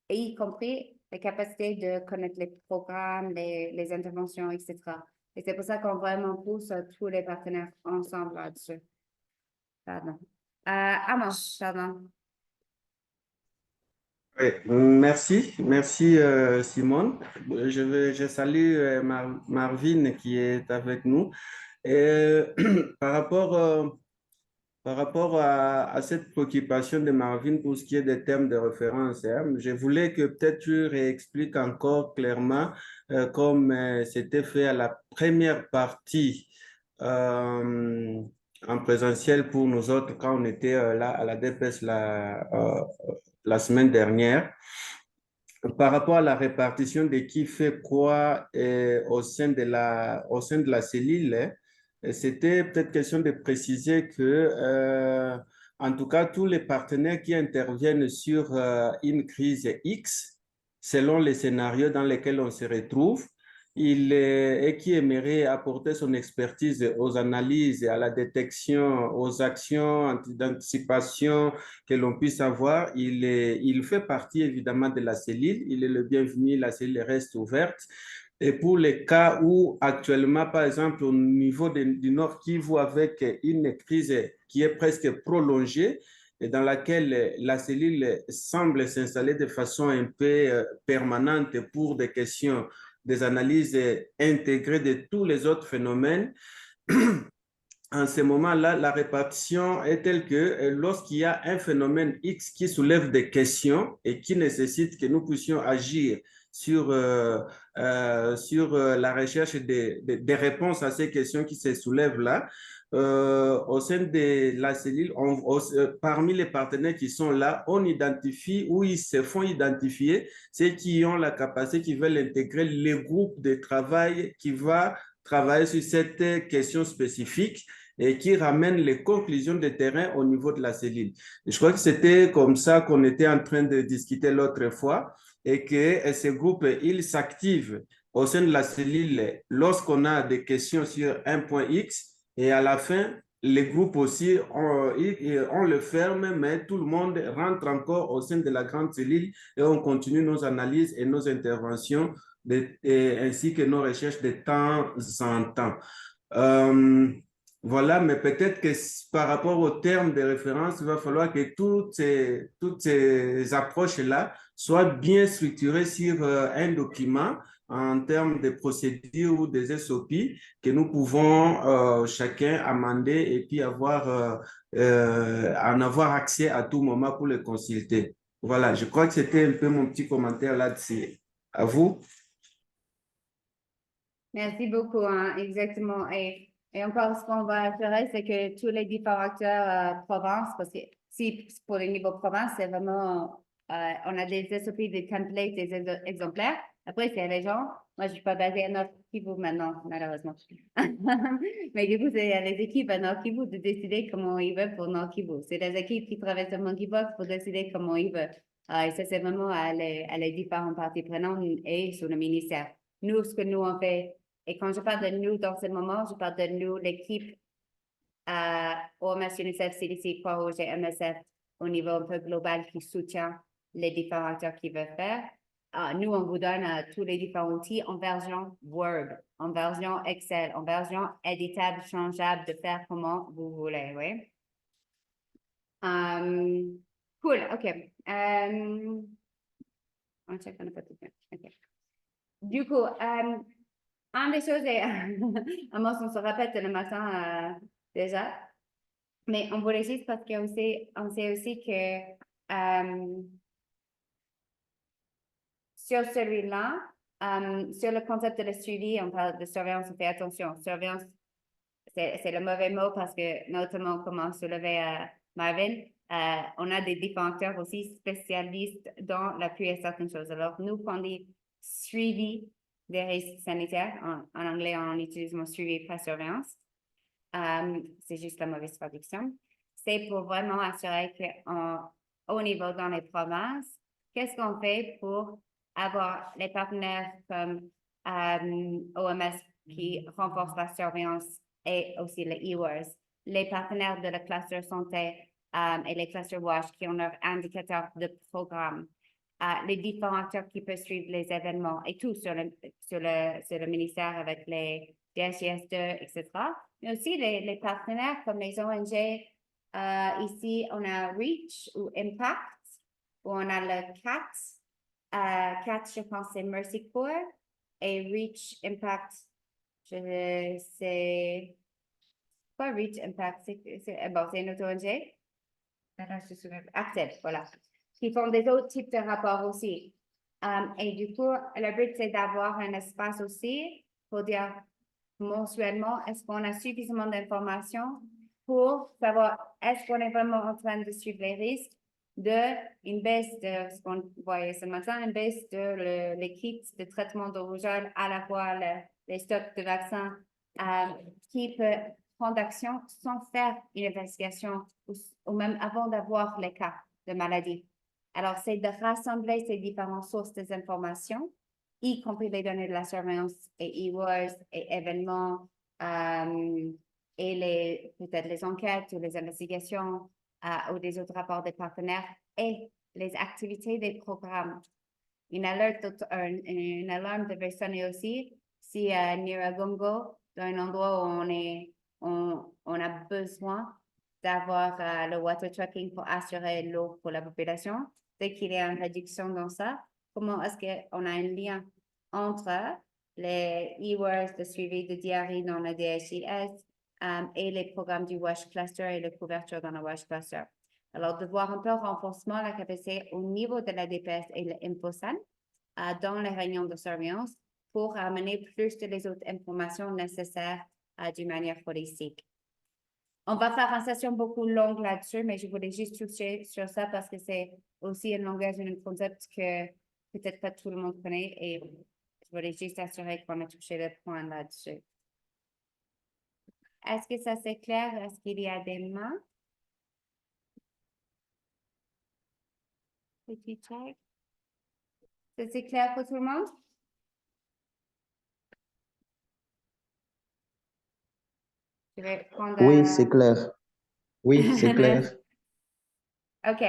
et y compris les capacités de connaître les programmes, les interventions, etc. Et c'est pour ça qu'on vraiment pousse tous les partenaires ensemble là-dessus. Pardon. Amos, pardon. Oui, merci, Simone. Je salue Marvin qui est avec nous. Et par rapport à cette préoccupation de Marvin pour ce qui est des termes de référence, hein, je voulais que peut-être tu réexpliques encore clairement, comme c'était fait à la première partie en présentiel pour nous autres quand on était là à la DPS la semaine dernière, par rapport à la répartition de qui fait quoi au sein de la cellule, hein, c'était peut-être question de préciser que, en tout cas, tous les partenaires qui interviennent sur une crise X, selon les scénarios dans lesquels on se retrouve, et qui aimerait apporter son expertise aux analyses, à la détection, aux actions d'anticipation que l'on puisse avoir. Il fait partie évidemment de la cellule. Il est le bienvenu, la cellule reste ouverte. Et pour les cas où actuellement, par exemple, au niveau du Nord Kivu, avec une crise qui est presque prolongée, et dans laquelle la cellule semble s'installer de façon un peu permanente pour des questions, des analyses intégrées de tous les autres phénomènes, en ce moment-là, la répartition est telle que lorsqu'il y a un phénomène X qui soulève des questions et qui nécessite que nous puissions agir sur la recherche des réponses à ces questions qui se soulèvent là, au sein de la cellule, parmi les partenaires qui sont là, on identifie ou ils se font identifier ceux qui ont la capacité, qui veulent intégrer le groupe de travail qui va travailler sur cette question spécifique et qui ramène les conclusions de terrain au niveau de la cellule. Je crois que c'était comme ça qu'on était en train de discuter l'autre fois et que ce groupe, il s'active au sein de la cellule lorsqu'on a des questions sur un point X et à la fin, les groupes aussi, on le ferme, mais tout le monde rentre encore au sein de la grande cellule et on continue nos analyses et nos interventions ainsi que nos recherches de temps en temps. Voilà, mais peut-être que par rapport aux termes de référence, il va falloir que toutes ces approches-là soient bien structurées sur un document en termes de procédures ou des SOP que nous pouvons chacun amender et puis en avoir accès à tout moment pour les consulter. Voilà, je crois que c'était un peu mon petit commentaire là-dessus. À vous. Merci beaucoup, hein, exactement. Et encore, ce qu'on va assurer, c'est que tous les différents acteurs province, parce que si pour le niveau province, c'est vraiment, on a des SOP, des templates, des exemplaires. Après, c'est les gens. Moi, je ne suis pas basée à Nord Kivu maintenant, malheureusement. Mais du coup, c'est à les équipes à Nord Kivu de décider comment ils veulent pour Nord Kivu. C'est les équipes qui travaillent sur Monkeypox pour décider comment ils veulent. Et ça, c'est vraiment à les différentes parties prenantes et sur le ministère. Nous, ce que nous, on fait, et quand je parle de nous dans ce moment, je parle de nous, l'équipe OMS, UNICEF, CDC, Croix-Rouge et MSF au niveau un peu global qui soutient les différents acteurs qui veulent faire. Nous, on vous donne tous les différents outils en version Word, en version Excel, en version éditable, changeable, de faire comment vous voulez, oui. Cool, OK. On check on a pas tout bien. OK. Du coup, une des choses, et moi, on se répète le matin déjà, mais on voulait juste parce qu'on sait aussi que sur celui-là, sur le concept de la suivi, on parle de surveillance, on fait attention. Surveillance, c'est le mauvais mot parce que, notamment, comme on soulevait Marvin, on a des différents acteurs aussi spécialistes dans l'appui à certaines choses. Alors, nous, quand on dit suivi des risques sanitaires, en anglais, on utilise le mot suivi, pas surveillance. C'est juste la mauvaise traduction. C'est pour vraiment assurer qu'on au niveau dans les provinces, qu'est-ce qu'on fait pour avoir les partenaires comme OMS qui renforcent la surveillance et aussi les e-wars, les partenaires de la cluster santé et les cluster WASH qui ont leurs indicateurs de programme, les différents acteurs qui peuvent suivre les événements et tout sur le ministère avec les DHIS2, etc. Mais aussi les partenaires comme les ONG. Ici, on a REACH ou Impact, où on a le CAT. CAT, je pense, c'est Mercy Corps. Et REACH Impact, c'est pas REACH Impact, c'est une autre ONG. Acted, voilà. Qui font des autres types de rapports aussi. Et du coup, le but, c'est d'avoir un espace aussi pour dire mensuellement, est-ce qu'on a suffisamment d'informations pour savoir est-ce qu'on est vraiment en train de suivre les risques une baisse de ce qu'on voyait ce matin, une baisse de les kits de traitement de rougeole, à la fois les stocks de vaccins qui peut prendre action sans faire une investigation ou même avant d'avoir les cas de maladie. Alors, c'est de rassembler ces différentes sources d'informations, y compris les données de la surveillance et e-wars et événements et peut-être les enquêtes ou les investigations ou des autres rapports des partenaires et les activités des programmes. Une alarme devrait sonner aussi si Nyiragongo, dans un endroit où on a besoin d'avoir le water trucking pour assurer l'eau pour la population. Dès qu'il y a une réduction dans ça, comment est-ce qu'on a un lien entre les e-wars de suivi de diarrhée dans le DHIS et les programmes du WASH Cluster et la couverture dans le WASH Cluster. Alors, de voir un peu le renforcement de la capacité au niveau de la DPS et l'InfoSan dans les réunions de surveillance pour amener plus de les autres informations nécessaires d'une manière holistique. On va faire une session beaucoup longue là-dessus, mais je voulais juste toucher sur ça parce que c'est aussi un langage et un concept que peut-être pas tout le monde connaît et je voulais juste assurer qu'on a touché le point là-dessus. Est-ce que ça c'est clair? Est-ce qu'il y a des mains? Petit check. C'est clair pour tout le monde? Je vais prendre Oui, c'est clair. Oui, c'est clair. OK.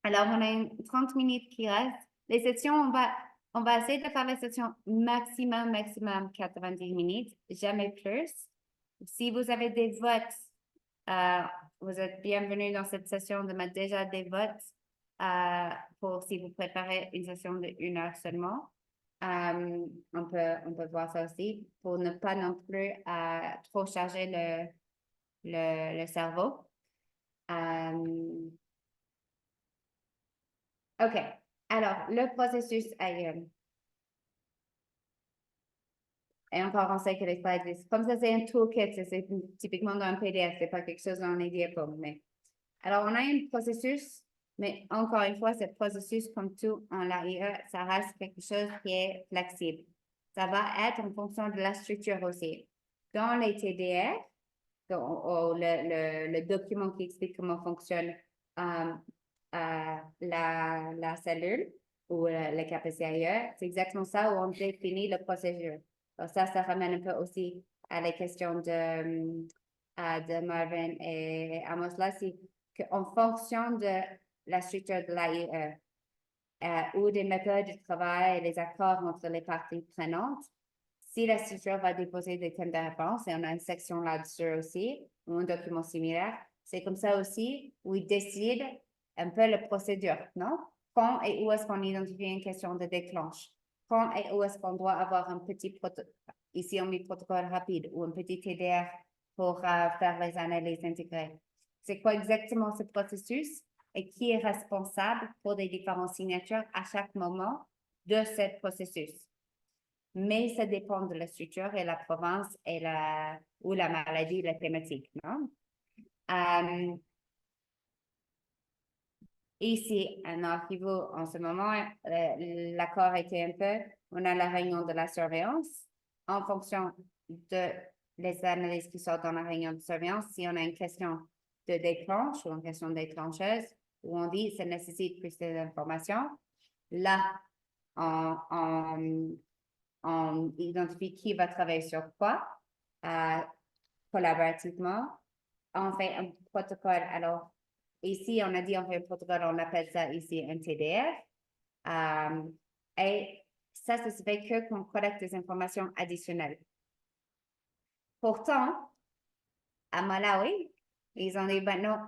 Alors, on a 30 minutes qui restent. Les sessions, on va essayer de faire les sessions maximum 90 minutes, jamais plus. Si vous avez des votes, vous êtes bienvenus dans cette session de mettre déjà des votes pour si vous préférez une session de 1 heure seulement. On peut voir ça aussi pour ne pas non plus trop charger le cerveau. OK. Alors, le processus et encore, on sait que les slides existent. Comme ça, c'est un toolkit, c'est typiquement dans un PDF, c'est pas quelque chose dans les diapos. Alors, on a un processus, mais encore une fois, ce processus, comme tout en l'AIE, ça reste quelque chose qui est flexible. Ça va être en fonction de la structure aussi. Dans les TDR, le document qui explique comment fonctionne la cellule ou le KPCIE, c'est exactement ça où on définit le procédure. Alors ça ramène un peu aussi à la question de Marvin et Amos là, c'est qu'en fonction de la structure de l'AIE ou des méthodes de travail et les accords entre les parties prenantes, si la structure va déposer des thèmes de réponse, et on a une section là-dessus aussi, ou un document similaire, c'est comme ça aussi où ils décident un peu la procédure, non? Quand et où est-ce qu'on identifie une question de déclenche? Quand et où est-ce qu'on doit avoir un petit protocole, ici on met protocole rapide, ou un petit TDR pour faire les analyses intégrées. C'est quoi exactement ce processus et qui est responsable pour des différentes signatures à chaque moment de ce processus? Mais ça dépend de la structure et la province et ou la maladie, la thématique, non? Ici, à Nord-Kivu, en ce moment, l'accord était un peu, on a la réunion de la surveillance. En fonction de les analyses qui sortent dans la réunion de surveillance, si on a une question de déclenche ou une question déclencheuse, où on dit ça nécessite plus d'informations. Là, on identifie qui va travailler sur quoi collaborativement. On fait un protocole. Alors, ici, on a dit on fait un protocole, on appelle ça ici un TDF. Et ça se fait que qu'on collecte des informations additionnelles. Pourtant, à Malawi, ils ont dit, ben non,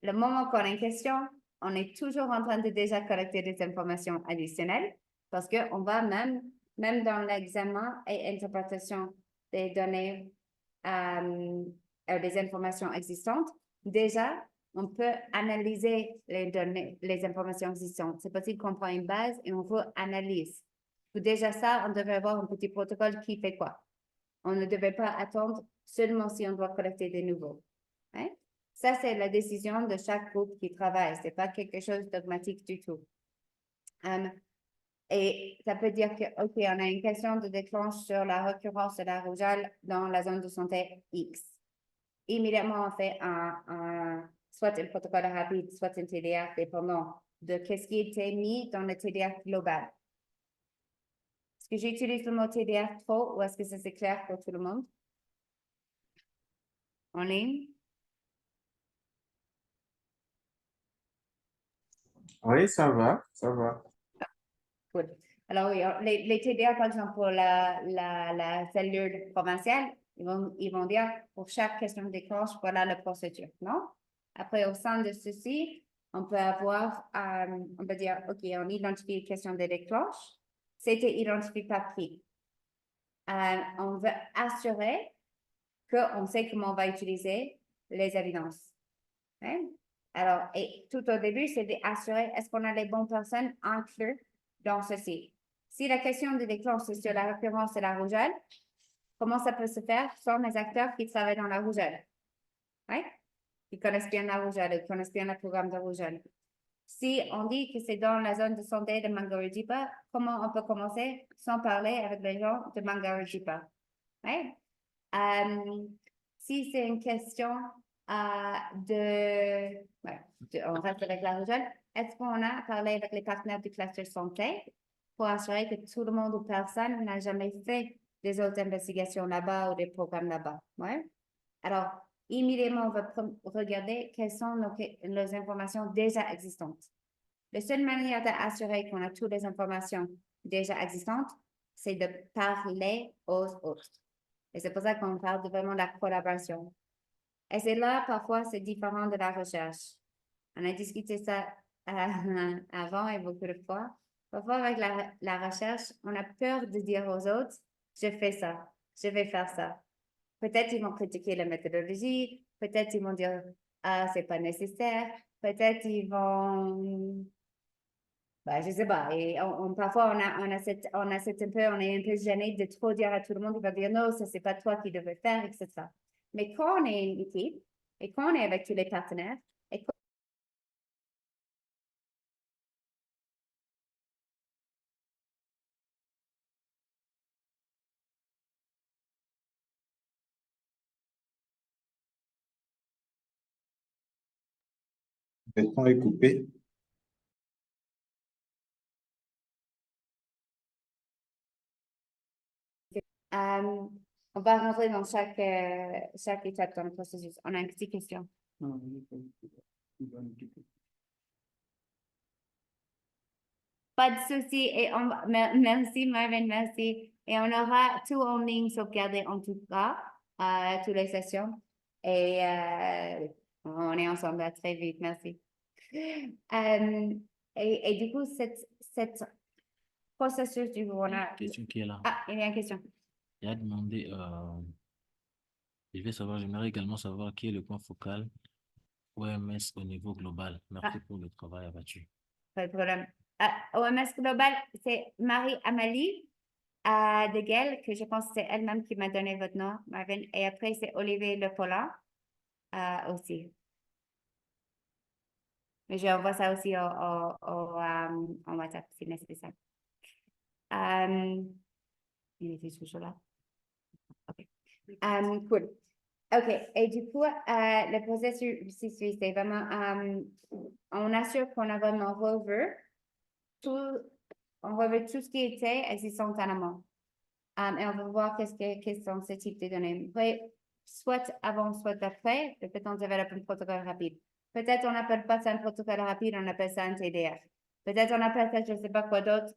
le moment qu'on a une question, on est toujours en train de déjà collecter des informations additionnelles parce qu'on va même dans l'examen et interprétation des données, des informations existantes, déjà, on peut analyser les données, les informations existantes. C'est possible qu'on prend une base et on veut analyse. Pour déjà ça, on devrait avoir un petit protocole qui fait quoi. On ne devait pas attendre seulement si on doit collecter des nouveaux. Hein? Ça, c'est la décision de chaque groupe qui travaille. Ce n'est pas quelque chose de dogmatique du tout. Et ça peut dire que, OK, on a une question de déclenche sur la récurrence de la rougeole dans la zone de santé X. Immédiatement, on fait soit un protocole rapide, soit un TDR dépendant de ce qui était mis dans le TDR global. Est-ce que j'utilise le mot TDR trop ou est-ce que ça c'est clair pour tout le monde? En ligne? Oui, ça va, ça va. Cool. Alors oui, les TDR, par exemple, pour la cellule provinciale, ils vont dire pour chaque question de déclenche, voilà la procédure, non? Après, au sein de ceci, on peut avoir, on peut dire, OK, on identifie une question de déclenche. C'était identifié par qui? On veut assurer qu'on sait comment on va utiliser les évidences. Hein? Alors, et tout au début, c'est d'assurer est-ce qu'on a les bonnes personnes incluses dans ceci. Si la question de déclenche c'est sur la récurrence de la rougeole, comment ça peut se faire sans les acteurs qui travaillent dans la rougeole? Oui? Qui connaissent bien la rougeole, qui connaissent bien le programme de rougeole. Si on dit que c'est dans la zone de santé de Mangarojipa, comment on peut commencer sans parler avec les gens de Mangarojipa? Oui? Si c'est une question on reste avec la rougeole, est-ce qu'on a parlé avec les partenaires du cluster santé pour assurer que tout le monde ou personne n'a jamais fait des autres investigations là-bas ou des programmes là-bas? Ouais? Alors, immédiatement, on va regarder quelles sont nos informations déjà existantes. La seule manière d'assurer qu'on a toutes les informations déjà existantes, c'est de parler aux autres. Et c'est pour ça qu'on parle de vraiment de la collaboration. Et c'est là, parfois, c'est différent de la recherche. On a discuté ça avant et beaucoup de fois. Parfois, avec la recherche, on a peur de dire aux autres, je fais ça, je vais faire ça. Peut-être ils vont critiquer la méthodologie, peut-être ils vont dire, ah, c'est pas nécessaire, peut-être ils vont... Ben, je sais pas. Et parfois, on est un peu gêné de trop dire à tout le monde, il va dire non, ça, c'est pas toi qui devais faire, etc. Mais quand on est une équipe et quand on est avec tous les partenaires, et Le son est coupé. on va rentrer dans chaque étape dans le processus. On a une petite question. Pas de souci. Et merci, Marvin, merci. Et on aura tout en ligne sauvegardé en tout cas, toutes les sessions. Et on est ensemble à très vite. Merci. Et du coup, cette processus du coup, on a... Question qui est là. Ah, il y a une question. Il a demandé, j'aimerais également savoir qui est le point focal OMS au niveau global. Merci pour le travail abattu. Pas de problème. OMS Global, c'est Marie-Amélie Deguel, que je pense que c'est elle-même qui m'a donné votre nom, Marvin. Et après, c'est Olivier Lepola aussi. Mais je envoie ça aussi en WhatsApp si nécessaire. Il était toujours là. OK. Cool. OK. Et du coup, le processus, c'est vraiment, on assure qu'on a vraiment revu on revu tout ce qui était existant en amont. Et on va voir quels sont ces types de données. Après, soit avant, soit après, peut-être on développe un protocole rapide. Peut-être on n'appelle pas ça un protocole rapide, on appelle ça un TDR. Peut-être on appelle ça je ne sais pas quoi d'autre.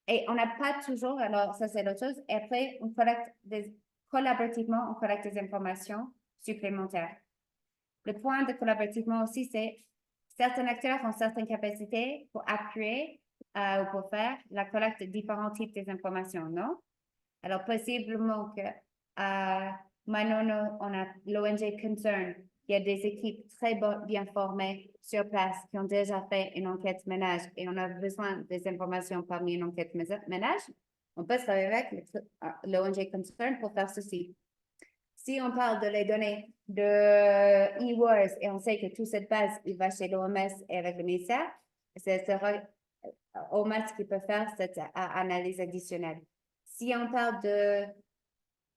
Et on n'a pas toujours, alors ça c'est l'autre chose. Et après, on collecte collaborativement, on collecte des informations supplémentaires. Le point de collaborativement aussi, c'est certains acteurs ont certaines capacités pour appuyer ou pour faire la collecte de différents types d'informations, non? Alors, possiblement que maintenant, on a l'ONG Concern, il y a des équipes très bien formées sur place qui ont déjà fait une enquête ménage et on a besoin des informations parmi une enquête ménage. On peut travailler avec l'ONG Concern pour faire ceci. Si on parle de les données de eWars et on sait que toute cette base, il va chez l'OMS et avec le ministère, ce sera OMS qui peut faire cette analyse additionnelle. Si on parle de,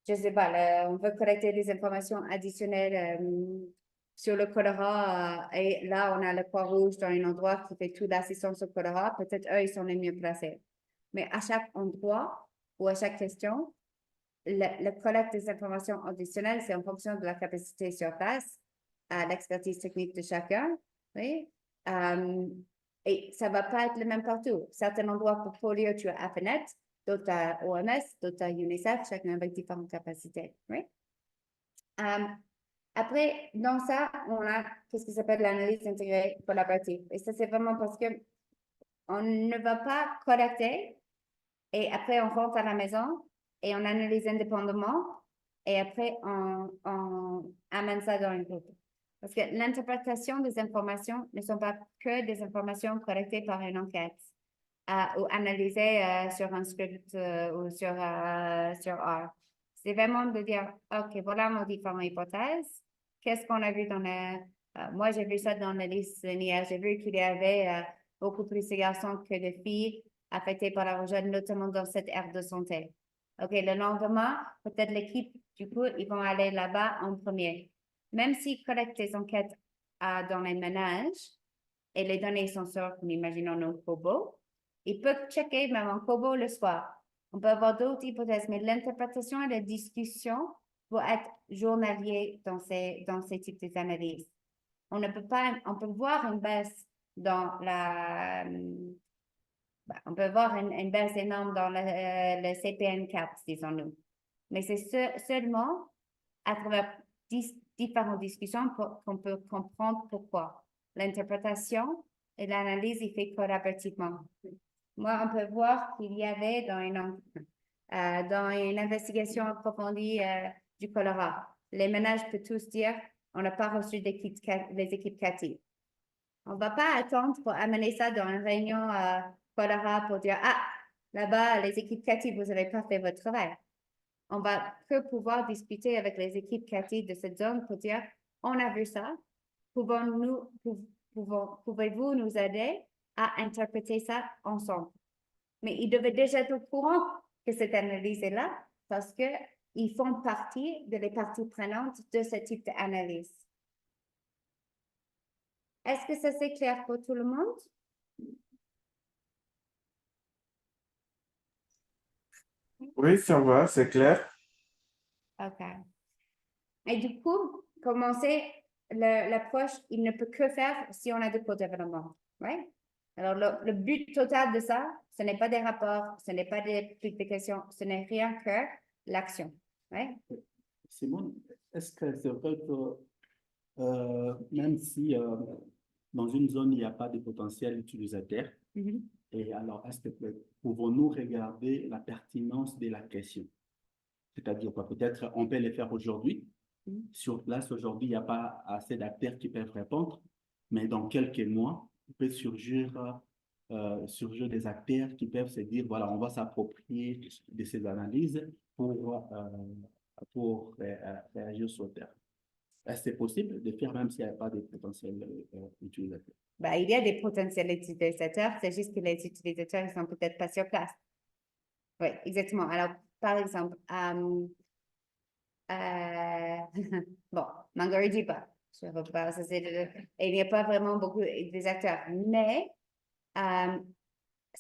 je ne sais pas, on veut collecter des informations additionnelles sur le choléra et là, on a le Croix-Rouge dans un endroit qui fait toute l'assistance au choléra, peut-être eux, ils sont les mieux placés. Mais à chaque endroit ou à chaque question, la collecte des informations additionnelles, c'est en fonction de la capacité sur place, l'expertise technique de chacun, oui. Et ça ne va pas être le même partout. Certains endroits pour polio, tu as AFNet, d'autres à OMS, d'autres à UNICEF, chacun avec différentes capacités, oui. Après, dans ça, on a ce qui s'appelle l'analyse intégrée collaborative. Et ça, c'est vraiment parce que on ne va pas collecter et après, on rentre à la maison et on analyse indépendamment et après, on amène ça dans une groupe. Parce que l'interprétation des informations ne sont pas que des informations collectées par une enquête ou analysées sur un script ou sur R. C'est vraiment de dire, OK, voilà nos différentes hypothèses. Qu'est-ce qu'on a vu dans moi, j'ai vu ça dans la liste linéaire. J'ai vu qu'il y avait beaucoup plus de garçons que de filles affectés par la rougeole, notamment dans cette aire de santé. OK, le lendemain, peut-être l'équipe, du coup, ils vont aller là-bas en premier. Même s'ils collectent des enquêtes dans les ménages et les données sont sur, imaginons, nos cobots, ils peuvent checker même en cobot le soir. On peut avoir d'autres hypothèses, mais l'interprétation et la discussion vont être journaliers dans ces types d'analyses. On ne peut pas, on peut voir une baisse dans on peut voir une baisse énorme dans le CPN4, disons-nous. Mais c'est seulement à travers différentes discussions qu'on peut comprendre pourquoi. L'interprétation et l'analyse est fait collaborativement. Moi, on peut voir qu'il y avait dans une investigation approfondie du choléra, les ménages peuvent tous dire on n'a pas reçu les équipes CATI. On ne va pas attendre pour amener ça dans une réunion choléra pour dire ah, là-bas, les équipes CATI, vous n'avez pas fait votre travail. On va que pouvoir discuter avec les équipes CATI de cette zone pour dire on a vu ça, pouvez-vous nous aider à interpréter ça ensemble? Mais ils devaient déjà être au courant que cette analyse est là parce qu'ils font partie des parties prenantes de ce type d'analyse. Est-ce que ça c'est clair pour tout le monde? Oui, ça va, c'est clair. OK. Et du coup, commencer l'approche, il ne peut que faire si on a de co-développement. Right? Alors, le but total de ça, ce n'est pas des rapports, ce n'est pas des publications, ce n'est rien que l'action. Right? Simone, est-ce que c'est vrai que même si dans une zone, il n'y a pas de potentiel utilisateur, et alors, est-ce que pouvons-nous regarder la pertinence de la question? C'est-à-dire quoi? Peut-être on peut le faire aujourd'hui. Sur place, aujourd'hui, il n'y a pas assez d'acteurs qui peuvent répondre, mais dans quelques mois, il peut surgir des acteurs qui peuvent se dire, voilà, on va s'approprier de ces analyses pour réagir sur le terrain. Est-ce que c'est possible de faire même s'il n'y a pas de potentiel utilisateur? Il y a des potentiels utilisateurs, c'est juste que les utilisateurs ne sont peut-être pas sur place. Oui, exactement. Alors, par exemple, Bon, Marguerite dit pas. Je repars, ça c'est il n'y a pas vraiment beaucoup des acteurs. Mais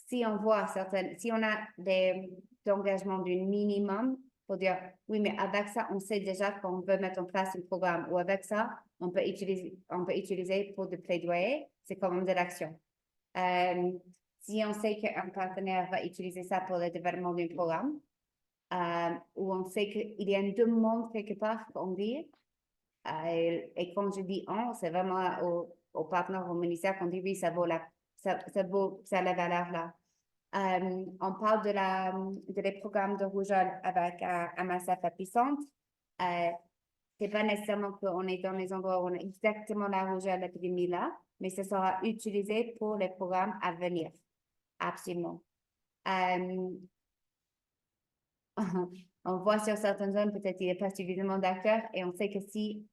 si on voit si on a des engagements du minimum pour dire, oui, mais avec ça, on sait déjà qu'on veut mettre en place un programme ou avec ça, on peut utiliser pour des plaidoyers, c'est quand même de l'action. Si on sait qu'un partenaire va utiliser ça pour le développement d'un programme, où on sait qu'il y a une demande quelque part qu'on dit, et quand je dis on, c'est vraiment au partenaire, au ministère qu'on dit oui, ça vaut ça a la valeur là. On parle des programmes de rougeole avec un masse puissante. C'est pas nécessairement qu'on est dans les endroits où on a exactement la rougeole, l'épidémie là, mais ça sera utilisé pour les programmes à venir. Absolument. On voit sur certaines zones, peut-être il n'y a pas suffisamment d'acteurs et on sait que si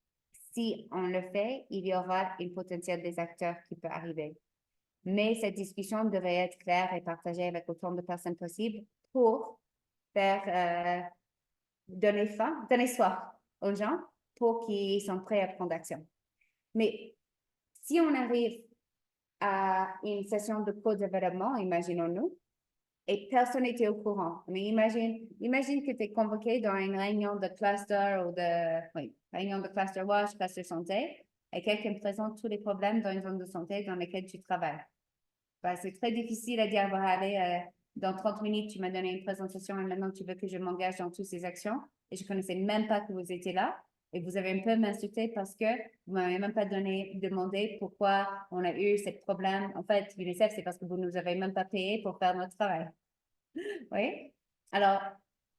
on le fait, il y aura un potentiel des acteurs qui peut arriver. Mais cette discussion devrait être claire et partagée avec autant de personnes possible pour faire donner soif aux gens pour qu'ils soient prêts à prendre action. Mais si on arrive à une session de co-développement, imaginons-nous, et personne n'était au courant. Mais imagine que tu es convoqué dans une réunion de cluster réunion de cluster wash, cluster santé, et quelqu'un présente tous les problèmes dans une zone de santé dans laquelle tu travailles. Ben, c'est très difficile à dire, allez, dans 30 minutes, tu m'as donné une présentation et maintenant tu veux que je m'engage dans toutes ces actions. Et je ne connaissais même pas que vous étiez là. Et vous avez un peu m'insulté parce que vous ne m'avez même pas demandé pourquoi on a eu ce problème. En fait, l'UNICEF, c'est parce que vous ne nous avez même pas payé pour faire notre travail. Oui. Alors,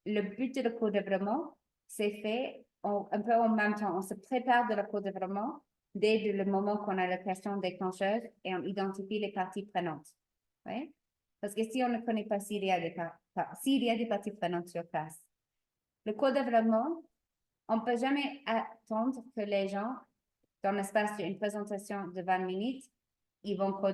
le but de le co-développement, c'est fait un peu en même temps. On se prépare de le co-développement dès le moment qu'on a la question déclencheuse et on identifie les parties prenantes. Oui. Parce que si on ne connaît pas s'il y a des parties prenantes sur place, le co-développement, on ne peut jamais attendre que les gens, dans l'espace d'une présentation de 20 minutes, ils vont te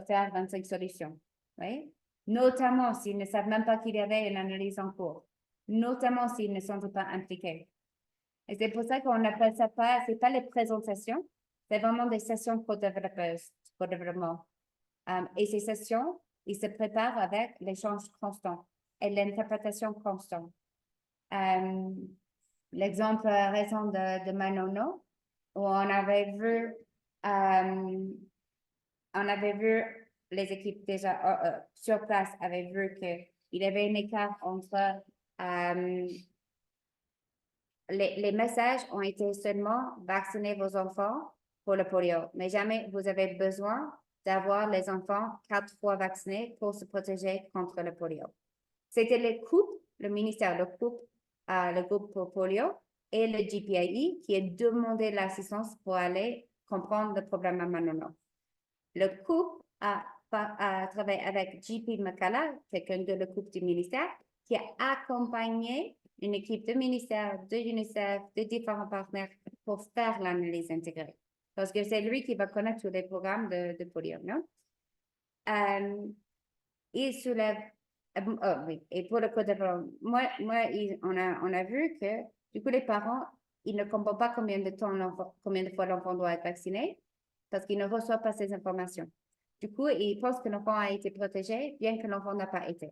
faire 25 solutions. Oui? Notamment s'ils ne savent même pas qu'il y avait une analyse en cours. Notamment s'ils ne sont pas impliqués. Et c'est pour ça qu'on appelle ça c'est pas les présentations, c'est vraiment des sessions co-développement. Et ces sessions, ils se préparent avec l'échange constant et l'interprétation constante. L'exemple récent de Manono, où on avait vu les équipes déjà sur place avaient vu qu'il y avait un écart entre les messages ont été seulement vacciner vos enfants pour le polio, mais jamais vous avez besoin d'avoir les enfants 4 fois vaccinés pour se protéger contre le polio. C'était le ministère, le groupe pour polio et le GPIE qui a demandé l'assistance pour aller comprendre le problème à Manono. Le couple a travaillé avec JP McCullough, quelqu'un de le couple du ministère, qui a accompagné une équipe de ministère, de UNICEF, de différents partenaires pour faire l'analyse intégrée. Parce que c'est lui qui va connaître tous les programmes de polio, non? Il soulève... oui, et pour le co-développement, on a vu que, du coup, les parents, ils ne comprennent pas combien de fois l'enfant doit être vacciné parce qu'ils ne reçoivent pas ces informations. Du coup, ils pensent que l'enfant a été protégé, bien que l'enfant n'a pas été.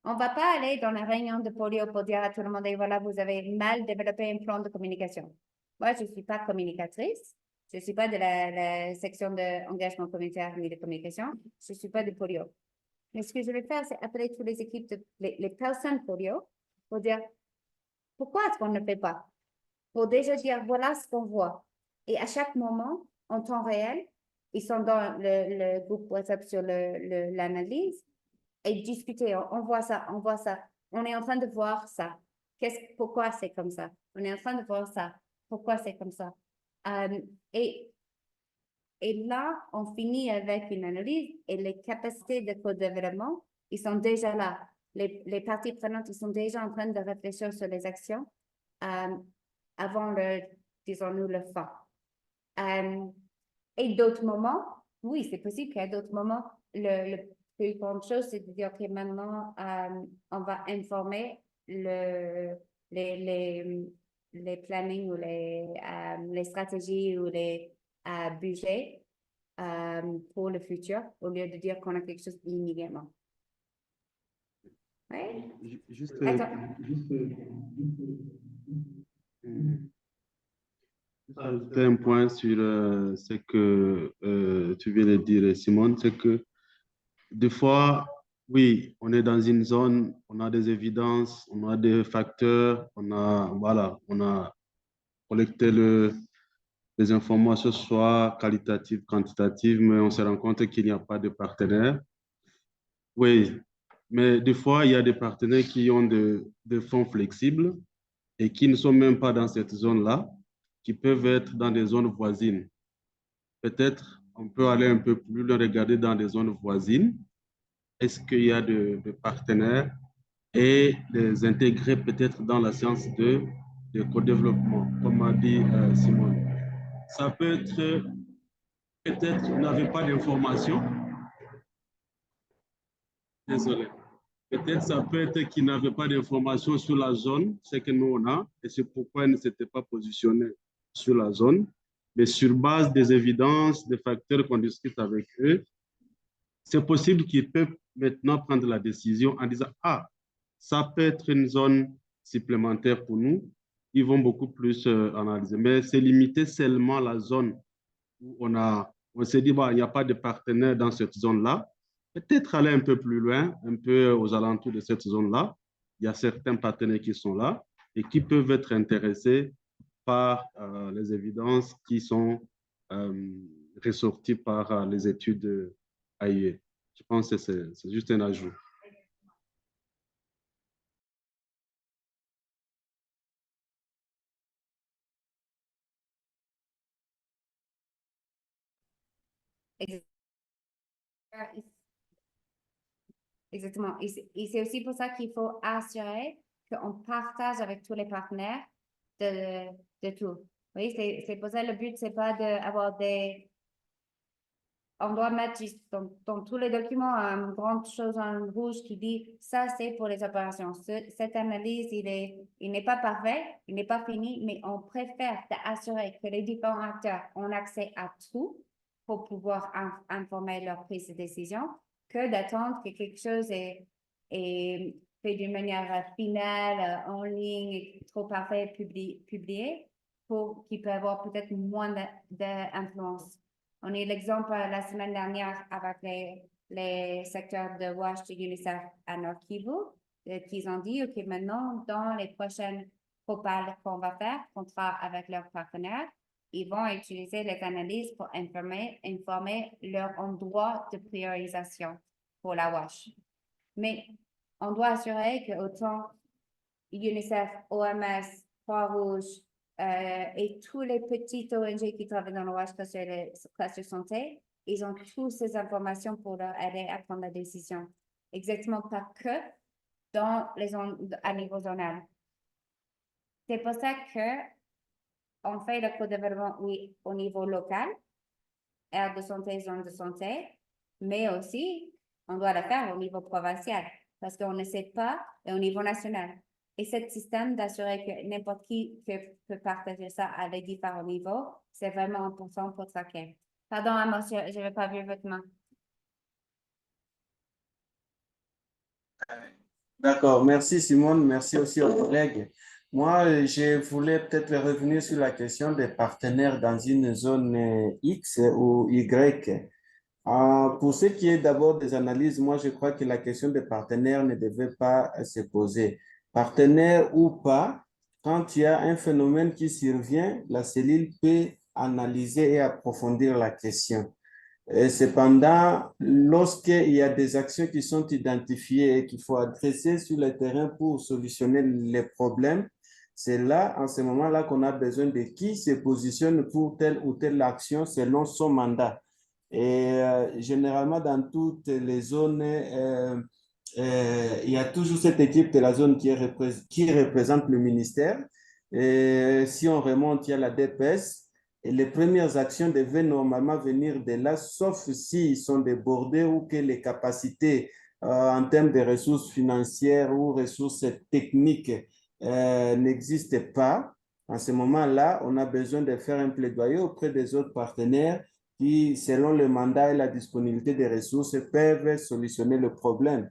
On ne va pas aller dans la réunion de polio pour dire à tout le monde, et voilà, vous avez mal développé un plan de communication. Moi, je ne suis pas communicatrice. Je ne suis pas de la section d'engagement communautaire ni de communication. Je ne suis pas de polio. Mais ce que je vais faire, c'est appeler toutes les équipes, les personnes polio, pour dire, pourquoi est-ce qu'on ne fait pas? Pour déjà dire, voilà ce qu'on voit. Et à chaque moment, en temps réel, ils sont dans le groupe WhatsApp sur l'analyse et discuter. On voit ça, on voit ça. On est en train de voir ça. Pourquoi c'est comme ça? On est en train de voir ça. Pourquoi c'est comme ça? Et là, on finit avec une analyse et les capacités de co-développement, ils sont déjà là. Les parties prenantes, ils sont déjà en train de réfléchir sur les actions avant disons-nous, le fin. Et d'autres moments, oui, c'est possible qu'à d'autres moments, le plus grande chose, c'est de dire, OK, maintenant, on va informer les plannings ou les stratégies ou les budgets pour le futur, au lieu de dire qu'on a quelque chose immédiatement. Oui? Juste, Attends. ajouter un point sur ce que tu viens de dire, Simone, c'est que des fois, oui, on est dans une zone, on a des évidences, on a des facteurs, on a collecté les informations, soit qualitatives, quantitatives, mais on se rend compte qu'il n'y a pas de partenaire. Oui, mais des fois, il y a des partenaires qui ont des fonds flexibles et qui ne sont même pas dans cette zone-là, qui peuvent être dans des zones voisines. Peut-être on peut aller un peu plus loin, regarder dans des zones voisines. Est-ce qu'il y a de partenaires et les intégrer peut-être dans la science de co-développement, comme a dit Simone. Ça peut être, peut-être vous n'avez pas d'informations. Désolé. Peut-être ça peut être qu'ils n'avaient pas d'informations sur la zone, ce que nous on a, et c'est pourquoi ils ne s'étaient pas positionnés sur la zone. Mais sur base des évidences, des facteurs qu'on discute avec eux, c'est possible qu'ils peuvent maintenant prendre la décision en disant, ah, ça peut être une zone supplémentaire pour nous. Ils vont beaucoup plus analyser. Mais c'est limité seulement à la zone où on s'est dit, bah, il n'y a pas de partenaire dans cette zone-là. Peut-être aller un peu plus loin, un peu aux alentours de cette zone-là. Il y a certains partenaires qui sont là et qui peuvent être intéressés par les évidences qui sont ressorties par les études AIE. Je pense que c'est juste un ajout. Exactement. Et c'est aussi pour ça qu'il faut assurer qu'on partage avec tous les partenaires de tout. Oui, c'est pour ça le but, c'est pas d'avoir des... On doit mettre dans tous les documents une grande chose en rouge qui dit ça, c'est pour les opérations. Cette analyse, il n'est pas parfait, il n'est pas fini, mais on préfère assurer que les différents acteurs ont accès à tout pour pouvoir informer leur prise de décision que d'attendre que quelque chose est fait d'une manière finale, en ligne, trop parfait, publié, pour qu'il peut avoir peut-être moins d'influence. On a eu l'exemple la semaine dernière avec les secteurs de WASH de UNICEF à Nord Kivu, qu'ils ont dit, OK, maintenant, dans les prochaines propales qu'on va faire, contrat avec leurs partenaires, ils vont utiliser les analyses pour informer leur endroit de priorisation pour la WASH. Mais on doit assurer que autant UNICEF, OMS, Croix-Rouge et tous les petits ONG qui travaillent dans la WASH cluster santé, ils ont toutes ces informations pour leur aider à prendre la décision. Exactement pas que dans les zones à niveau zonal. C'est pour ça que on fait le co-développement, oui, au niveau local, aire de santé, zone de santé, mais aussi, on doit le faire au niveau provincial, parce qu'on ne sait pas au niveau national. Et ce système d'assurer que n'importe qui peut partager ça à les différents niveaux, c'est vraiment important pour chacun. Pardon, monsieur, je n'avais pas vu votre main. D'accord, merci Simone, merci aussi aux collègues. Moi, je voulais peut-être revenir sur la question des partenaires dans une zone X ou Y. Pour ce qui est d'abord des analyses, moi, je crois que la question des partenaires ne devait pas se poser. Partenaire ou pas, quand il y a un phénomène qui survient, la cellule peut analyser et approfondir la question. Et cependant, lorsqu'il y a des actions qui sont identifiées et qu'il faut adresser sur le terrain pour solutionner les problèmes, c'est là, en ce moment-là, qu'on a besoin de qui se positionne pour telle ou telle action selon son mandat. Et généralement, dans toutes les zones, il y a toujours cette équipe de la zone qui représente le ministère. Et si on remonte, il y a la DPS. Et les premières actions devaient normalement venir de là, sauf s'ils sont débordés ou que les capacités en termes de ressources financières ou ressources techniques n'existe pas, en ce moment-là, on a besoin de faire un plaidoyer auprès des autres partenaires qui, selon le mandat et la disponibilité des ressources, peuvent solutionner le problème.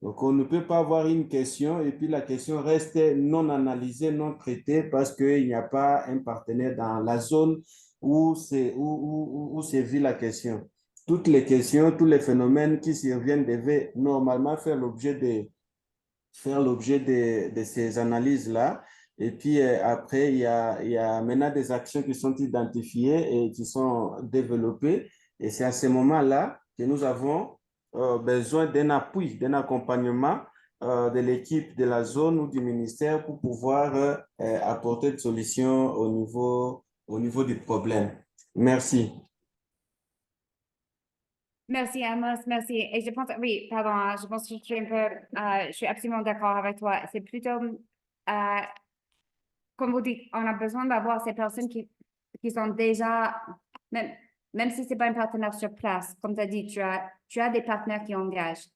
Donc, on ne peut pas avoir une question et puis la question reste non analysée, non traitée parce qu'il n'y a pas un partenaire dans la zone où sévit la question. Toutes les questions, tous les phénomènes qui surviennent devaient normalement faire l'objet de ces analyses-là. Et puis après, il y a maintenant des actions qui sont identifiées et qui sont développées. Et c'est à ce moment-là que nous avons besoin d'un appui, d'un accompagnement de l'équipe de la zone ou du ministère pour pouvoir apporter des solutions au niveau du problème. Merci. Merci, Amos, merci. Et je pense, oui, pardon, hein, je pense que je suis un peu, je suis absolument d'accord avec toi. C'est plutôt, comme vous dites, on a besoin d'avoir ces personnes qui sont déjà, même si c'est pas un partenaire sur place, comme tu as dit, tu as des partenaires qui engagent.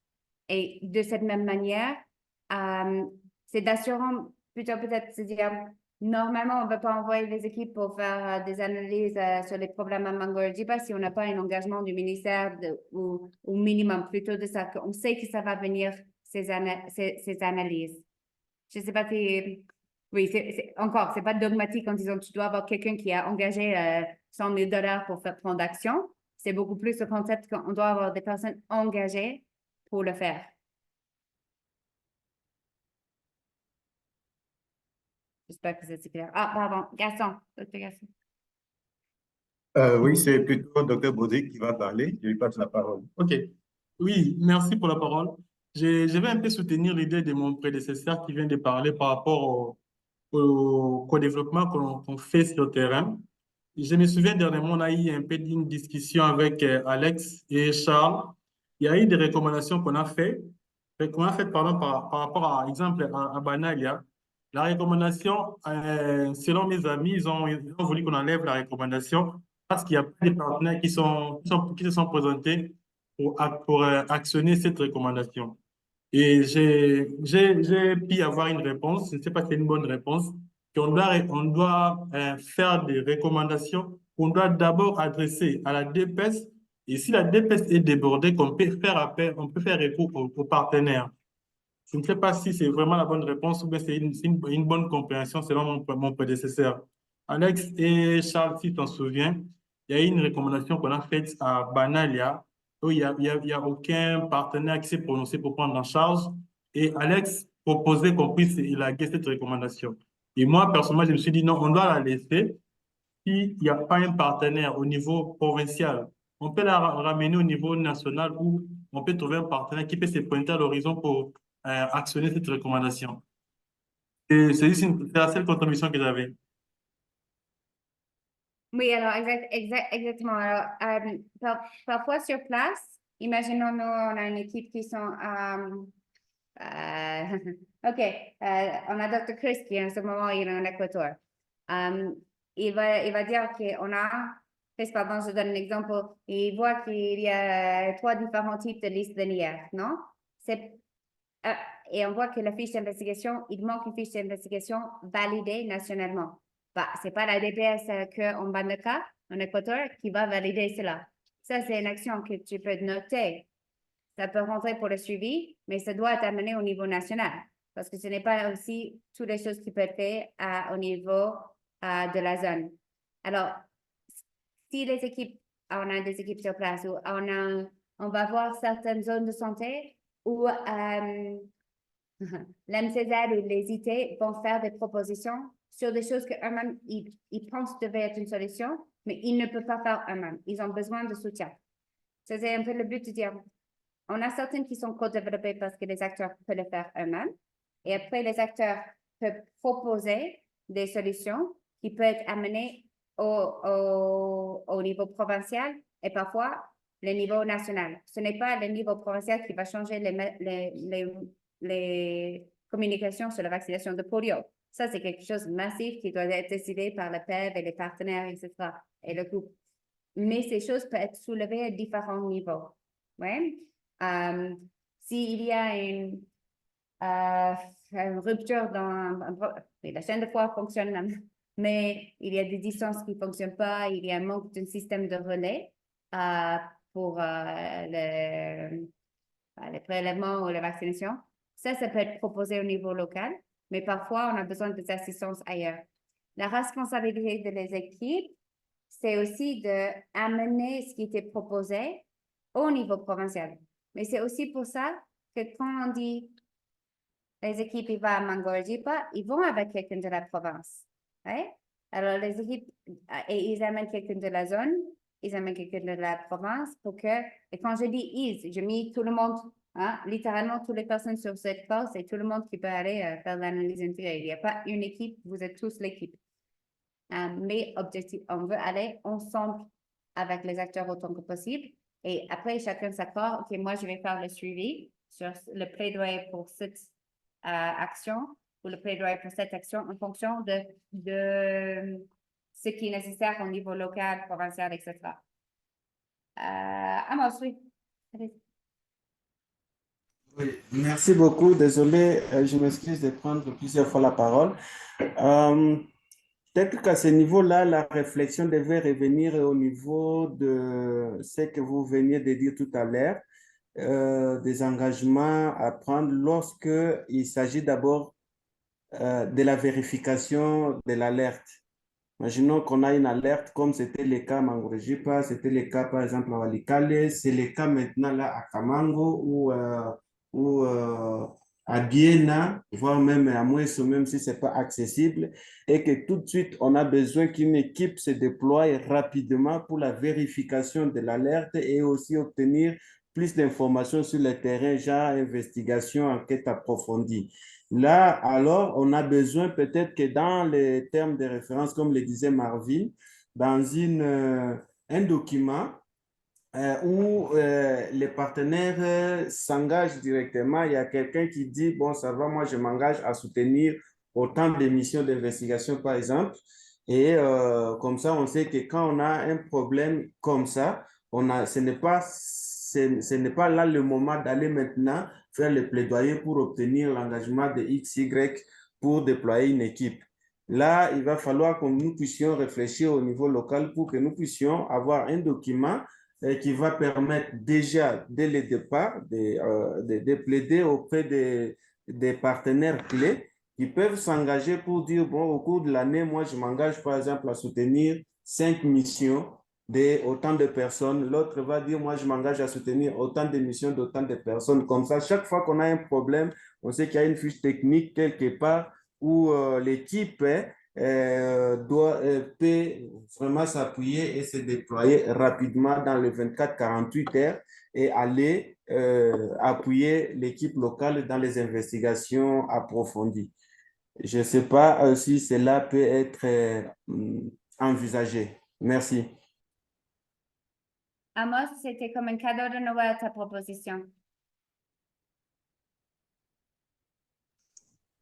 Et de cette même manière, c'est d'assurant plutôt peut-être se dire, normalement, on ne va pas envoyer les équipes pour faire des analyses sur les problèmes à Mangourdiba si on n'a pas un engagement du ministère ou minimum plutôt de ça, qu'on sait que ça va venir ces analyses. Je ne sais pas si... Oui, encore, ce n'est pas dogmatique en disant tu dois avoir quelqu'un qui a engagé $100 000 pour faire prendre action. C'est beaucoup plus le concept qu'on doit avoir des personnes engagées pour le faire. J'espère que c'est clair. Ah, pardon, Gaston, Dr. Gaston. Oui, c'est plutôt Dr. Baudry qui va parler. Je lui passe la parole. OK. Oui, merci pour la parole. Je vais un peu soutenir l'idée de mon prédécesseur qui vient de parler par rapport au co-développement qu'on fait sur le terrain. Je me souviens dernièrement, on a eu un peu d'une discussion avec Alex et Charles. Il y a eu des recommandations qu'on a faites pardon, par rapport à exemple à Banalia. La recommandation, selon mes amis, ils ont voulu qu'on enlève la recommandation parce qu'il y a pas de partenaires qui se sont présentés pour actionner cette recommandation. Et j'ai pu avoir une réponse, je ne sais pas si c'est une bonne réponse, qu'on doit faire des recommandations qu'on doit d'abord adresser à la DPS. Et si la DPS est débordée, qu'on peut faire appel, on peut faire recours aux partenaires. Je ne sais pas si c'est vraiment la bonne réponse ou bien c'est une bonne compréhension selon mon prédécesseur. Alex et Charles, si tu t'en souviens, il y a eu une recommandation qu'on a faite à Banalia où il y a aucun partenaire qui s'est prononcé pour prendre en charge. Et Alex proposait qu'on puisse élaguer cette recommandation. Et moi, personnellement, je me suis dit non, on doit la laisser. S'il n'y a pas un partenaire au niveau provincial, on peut la ramener au niveau national où on peut trouver un partenaire qui peut se pointer à l'horizon pour actionner cette recommandation. Et c'est la seule contribution que j'avais. Oui, alors exactement. Alors, parfois sur place, imaginons nous, on a une équipe qui sont... OK, on a Dr. Chris qui en ce moment il est en Équateur. Il va dire qu'on a... Chris, pardon, je donne un exemple. Il voit qu'il y a 3 différents types de listes de l'IR, non? Et on voit que la fiche d'investigation, il manque une fiche d'investigation validée nationalement. Bah, ce n'est pas la DPS qu'en Bandaka, en Équateur, qui va valider cela. Ça, c'est une action que tu peux noter. Ça peut rentrer pour le suivi, mais ça doit être amené au niveau national. Parce que ce n'est pas aussi toutes les choses qui peuvent être faites au niveau de la zone. Alors, si les équipes, on a des équipes sur place, ou on va voir certaines zones de santé où l'MCZ ou les IT vont faire des propositions sur des choses qu'eux-mêmes, ils pensent devaient être une solution, mais ils ne peuvent pas faire eux-mêmes. Ils ont besoin de soutien. Ça, c'est un peu le but de dire, on a certaines qui sont co-développées parce que les acteurs peuvent le faire eux-mêmes. Et après, les acteurs peuvent proposer des solutions qui peuvent être amenées au niveau provincial et parfois le niveau national. Ce n'est pas le niveau provincial qui va changer les communications sur la vaccination de polio. Ça, c'est quelque chose de massif qui doit être décidé par le PEV et les partenaires, etc. et le groupe. Mais ces choses peuvent être soulevées à différents niveaux. Ouais. S'il y a une rupture oui, la chaîne de froid fonctionne, mais il y a des distances qui ne fonctionnent pas, il y a un manque d'un système de relais pour les prélèvements ou la vaccination. Ça peut être proposé au niveau local, mais parfois, on a besoin des assistances ailleurs. La responsabilité de les équipes, c'est aussi d'amener ce qui était proposé au niveau provincial. Mais c'est aussi pour ça que quand on dit les équipes, ils vont à Mangorjipa, ils vont avec quelqu'un de la province. Ouais? Alors, les équipes, et ils amènent quelqu'un de la zone, ils amènent quelqu'un de la province pour que, et quand je dis ils, je mets tout le monde, hein, littéralement toutes les personnes sur cette force et tout le monde qui peut aller faire l'analyse intégrée. Il n'y a pas une équipe, vous êtes tous l'équipe. Mais objectif, on veut aller ensemble avec les acteurs autant que possible. Et après, chacun s'accorde, OK, moi, je vais faire le suivi sur le plaidoyer pour cette action ou le plaidoyer pour cette action en fonction de ce qui est nécessaire au niveau local, provincial, etc. Amos, oui. Allez. Oui, merci beaucoup. Désolé, je m'excuse de prendre plusieurs fois la parole. Peut-être qu'à ce niveau-là, la réflexion devait revenir au niveau de ce que vous veniez de dire tout à l'heure, des engagements à prendre lorsque il s'agit d'abord de la vérification de l'alerte. Imaginons qu'on a une alerte comme c'était le cas à Mangorjipa, c'était le cas par exemple à Walikale, c'est le cas maintenant là à Kamango ou à Biena, voire même à Mouesso, même si ce n'est pas accessible, et que tout de suite on a besoin qu'une équipe se déploie rapidement pour la vérification de l'alerte et aussi obtenir plus d'informations sur le terrain, genre investigation, enquête approfondie. Là, alors, on a besoin peut-être que dans les termes de référence, comme le disait Marvin, dans un document où les partenaires s'engagent directement, il y a quelqu'un qui dit, bon, ça va, moi, je m'engage à soutenir autant de missions d'investigation, par exemple. Et comme ça, on sait que quand on a un problème comme ça, ce n'est pas là le moment d'aller maintenant faire le plaidoyer pour obtenir l'engagement de XY pour déployer une équipe. Là, il va falloir que nous puissions réfléchir au niveau local pour que nous puissions avoir un document qui va permettre déjà, dès le départ, de plaider auprès des partenaires clés qui peuvent s'engager pour dire, bon, au cours de l'année, moi, je m'engage, par exemple, à soutenir 5 missions d'autant de personnes. L'autre va dire, moi, je m'engage à soutenir autant de missions d'autant de personnes. Comme ça, chaque fois qu'on a un problème, on sait qu'il y a une fiche technique quelque part où l'équipe peut vraiment s'appuyer et se déployer rapidement dans les 24-48 heures et aller appuyer l'équipe locale dans les investigations approfondies. Je ne sais pas si cela peut être envisagé. Merci. Amos, c'était comme un cadeau de Noël, ta proposition.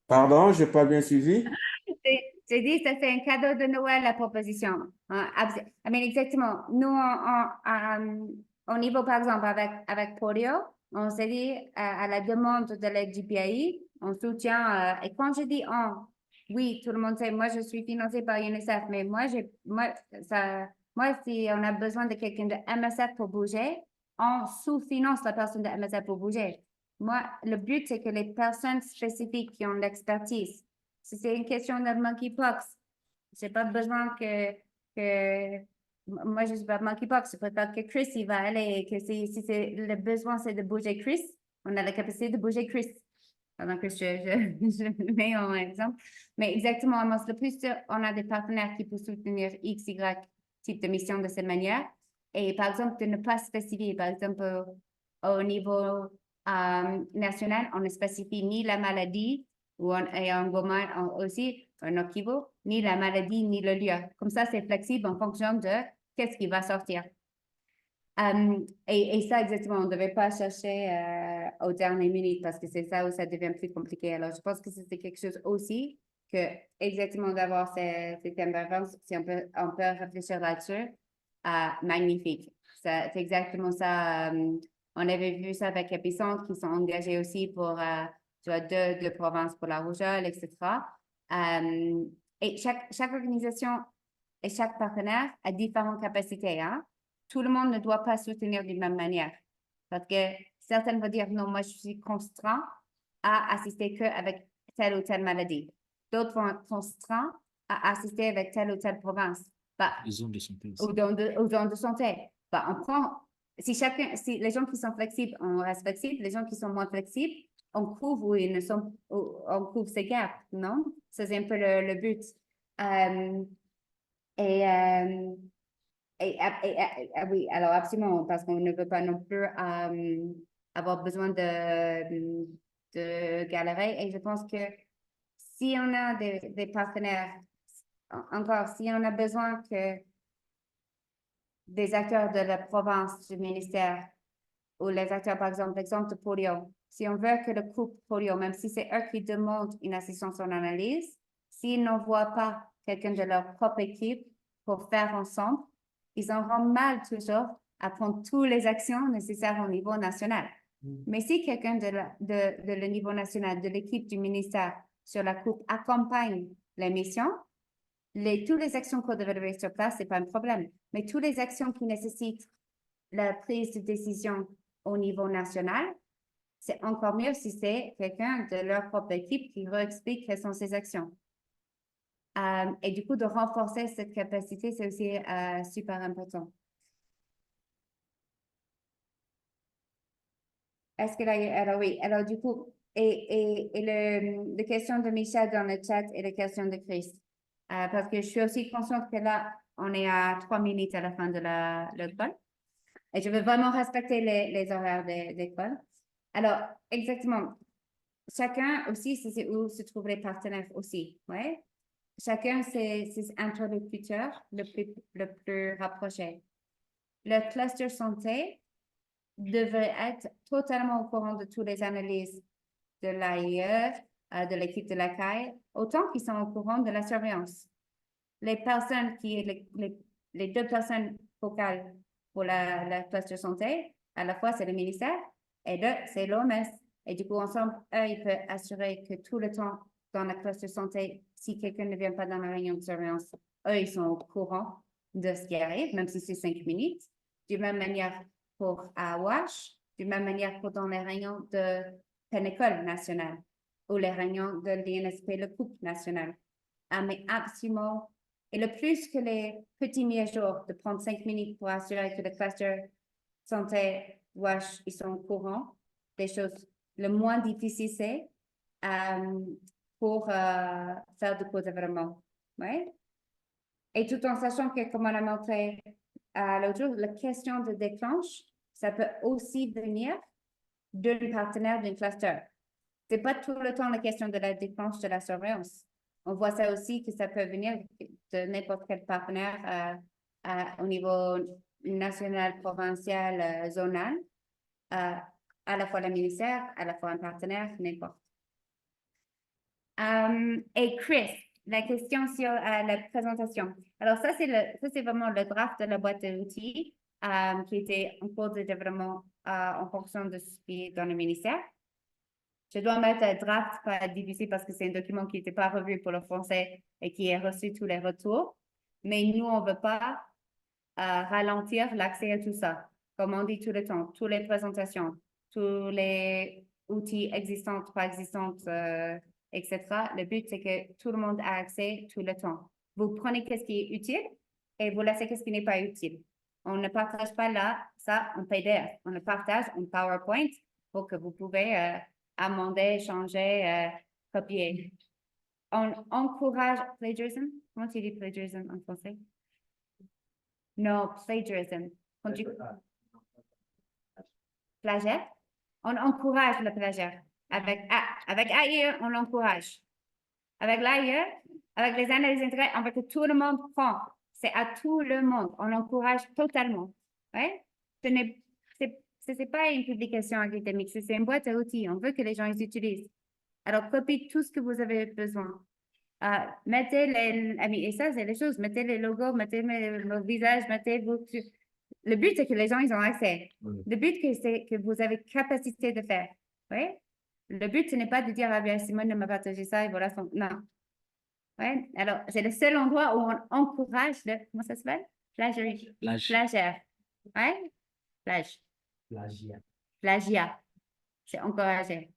Pardon, je n'ai pas bien suivi. J'ai dit, ça c'est un cadeau de Noël, la proposition. Exactement. Nous, au niveau, par exemple, avec Polio, on s'est dit, à la demande de l'aide du pays, on soutient, et quand je dis on, oui, tout le monde sait, moi, je suis financée par UNICEF, mais moi, si on a besoin de quelqu'un de MSF pour bouger, on sous-finance la personne de MSF pour bouger. Moi, le but, c'est que les personnes spécifiques qui ont l'expertise, si c'est une question de monkeypox, j'ai pas besoin moi, je ne suis pas monkeypox, je préfère que Chris, il va aller, et que si le besoin, c'est de bouger Chris, on a la capacité de bouger Chris. Pendant que je mets en exemple. Mais exactement, le plus sûr, on a des partenaires qui peuvent soutenir X, Y type de mission de cette manière. Et par exemple, de ne pas spécifier, par exemple, au niveau national, on ne spécifie ni la maladie, et en Goma aussi, en Okivo, ni la maladie, ni le lieu. Comme ça, c'est flexible en fonction de qu'est-ce qui va sortir. Et ça, exactement, on ne devait pas chercher aux dernières minutes parce que c'est ça où ça devient plus compliqué. Alors, je pense que c'est quelque chose aussi que, exactement, d'avoir ces thèmes de référence, si on peut réfléchir là-dessus, magnifique. C'est exactement ça. On avait vu ça avec Epicent qui sont engagés aussi pour tu as deux provinces pour la rougeole, etc. Et chaque organisation et chaque partenaire a différentes capacités. Hein? Tout le monde ne doit pas soutenir d'une même manière. Parce que certaines vont dire, non, moi, je suis contraint à assister qu'avec telle ou telle maladie. D'autres vont être contraints à assister avec telle ou telle province. Les zones de santé aussi. Aux zones de santé. On prend, si les gens qui sont flexibles, on reste flexible. Les gens qui sont moins flexibles, on couvre ou ils ne sont, on couvre ces gaps, non? Ça, c'est un peu le but. Oui, alors absolument, parce qu'on ne veut pas non plus avoir besoin de galérer. Et je pense que si on a des partenaires, encore, si on a besoin que des acteurs de la province, du ministère, ou les acteurs, par exemple, l'exemple de polio, si on veut que le couple polio, même si c'est eux qui demandent une assistance en analyse, s'ils n'envoient pas quelqu'un de leur propre équipe pour faire ensemble, ils auront mal toujours à prendre toutes les actions nécessaires au niveau national. Mais si quelqu'un de le niveau national, de l'équipe du ministère sur la coupe accompagne les missions, toutes les actions qu'on devrait sur place, ce n'est pas un problème. Mais toutes les actions qui nécessitent la prise de décision au niveau national, c'est encore mieux si c'est quelqu'un de leur propre équipe qui réexplique quelles sont ces actions. Et du coup, de renforcer cette capacité, c'est aussi super important. Est-ce que là, alors oui, alors du coup, et les questions de Michel dans le chat et les questions de Chris. Parce que je suis aussi consciente que là, on est à 3 minutes à la fin de l'école. Et je veux vraiment respecter les horaires d'école. Alors, exactement. Chacun aussi, c'est où se trouvent les partenaires aussi. Ouais. Chacun, c'est interlocuteur le plus rapproché. Le cluster santé devrait être totalement au courant de toutes les analyses de l'AIE, de l'équipe de la CAI, autant qu'ils sont au courant de la surveillance. Les personnes les deux personnes focales pour la cluster santé, à la fois c'est le ministère et c'est l'OMS. Et du coup, ensemble, eux, ils peuvent assurer que tout le temps, dans la cluster santé, si quelqu'un ne vient pas dans la réunion de surveillance, eux, ils sont au courant de ce qui arrive, même si c'est 5 minutes. De même manière pour AWASH, de même manière pour dans les réunions de Pénécole nationale ou les réunions de l'INSP, le couple national. Mais absolument, et le plus que les petits mis à jour, de prendre 5 minutes pour assurer que le cluster santé, WASH, ils sont au courant des choses, le moins difficile c'est pour faire du co-développement. Ouais? Et tout en sachant que, comme on a montré l'autre jour, la question de déclenche, ça peut aussi venir d'un partenaire d'un cluster. Ce n'est pas tout le temps la question de la déclenche de la surveillance. On voit ça aussi que ça peut venir de n'importe quel partenaire au niveau national, provincial, zonal, à la fois le ministère, à la fois un partenaire, n'importe. Et Chris, la question sur la présentation. Alors ça, c'est vraiment le draft de la boîte d'outils qui était en cours de développement en fonction de ce qui est dans le ministère. Je dois mettre un draft, pas difficile parce que c'est un document qui n'était pas revu pour le français et qui a reçu tous les retours. Mais nous, on ne veut pas ralentir l'accès à tout ça. Comme on dit tout le temps, toutes les présentations, tous les outils existants, pas existants, etc. Le but, c'est que tout le monde a accès tout le temps. Vous prenez ce qui est utile et vous laissez ce qui n'est pas utile. On ne partage pas là, ça en PDF. On le partage en PowerPoint pour que vous pouvez amender, changer, copier. On encourage plagiarism. Comment tu dis plagiarism en français? Non, plagiarism. Plagiat. On encourage le plagiat. Avec AIE, on l'encourage. Avec l'AIE, avec les analyses intégrées, on veut que tout le monde prend. C'est à tout le monde. On l'encourage totalement. Ouais? Ce n'est pas une publication académique, c'est une boîte à outils. On veut que les gens les utilisent. Alors, copiez tout ce que vous avez besoin. Mettez et ça, c'est les choses. Mettez les logos, mettez vos visages, mettez-vous. Le but, c'est que les gens, ils ont accès. Le but, c'est que vous avez capacité de faire. Oui? Le but, ce n'est pas de dire, ah bien, Simone m'a partagé ça et voilà son... Non. Ouais. Alors, c'est le seul endroit où on encourage le... Comment ça s'appelle? Plagiat. Plagiat. Ouais? Plagiat. C'est encouragé.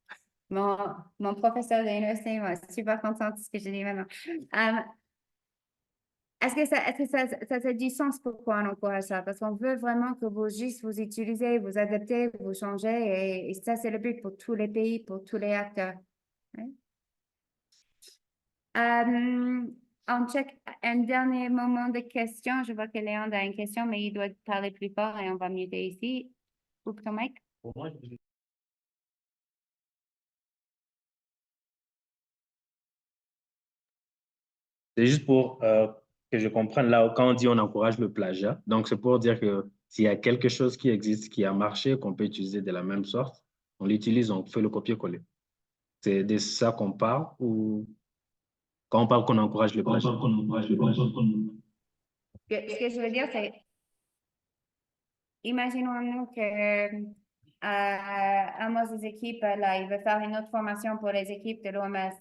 Mon professeur de l'université est super content de ce que je dis maintenant. Est-ce que ça a du sens pourquoi on encourage ça? Parce qu'on veut vraiment que vous juste vous utilisez, vous adaptez, vous changez et ça, c'est le but pour tous les pays, pour tous les acteurs. Ouais. On check un dernier moment de questions. Je vois que Léon a une question, mais il doit parler plus fort et on va muter ici. Coupe ton mic. C'est juste pour que je comprenne là, quand on dit on encourage le plagiat, donc c'est pour dire que s'il y a quelque chose qui existe, qui a marché, qu'on peut utiliser de la même sorte, on l'utilise, on fait le copier-coller. C'est de ça qu'on parle ou quand on parle qu'on encourage le plagiat? Ce que je veux dire, c'est, imaginons-nous que un de ces équipes, là, il veut faire une autre formation pour les équipes de l'OMS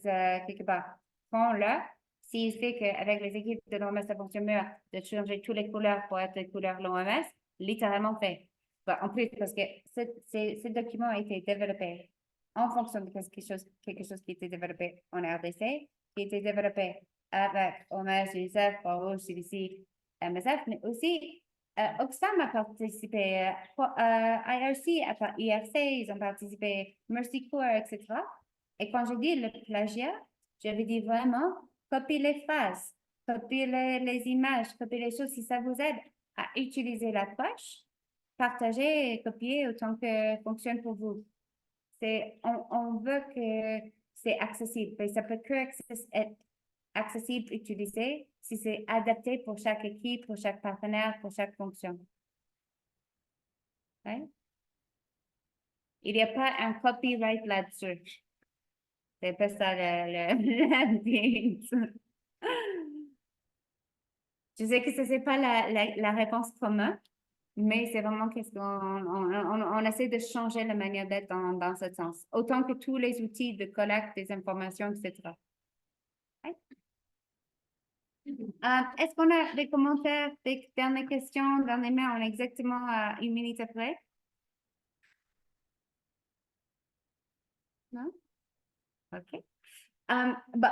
quelque part. Prends-le. S'il sait qu'avec les équipes de l'OMS, ça fonctionne mieux de changer toutes les couleurs pour être les couleurs de l'OMS, littéralement fait. En plus, parce que ce document a été développé en fonction de quelque chose qui était développé en RDC, qui a été développé avec OMS, UNICEF, FAO, CDC, MSF, mais aussi Oxfam a participé, IRC, ils ont participé, Mercy Corps, etc. Et quand je dis le plagiat, je veux dire vraiment copier les phrases, copier les images, copier les choses si ça vous aide à utiliser l'approche, partagez et copier autant que fonctionne pour vous. On veut que c'est accessible, mais ça peut que être accessible, utilisé, si c'est adapté pour chaque équipe, pour chaque partenaire, pour chaque fonction. Ouais? Il n'y a pas un copyright là-dessus. C'est pas ça Je sais que ce n'est pas la réponse commune, mais c'est vraiment qu'est-ce on essaie de changer la manière d'être dans ce sens, autant que tous les outils de collecte des informations, etc. Ouais. Est-ce qu'on a des commentaires, des dernières questions, derniers mails? On est exactement à 1 minute après. Non? OK.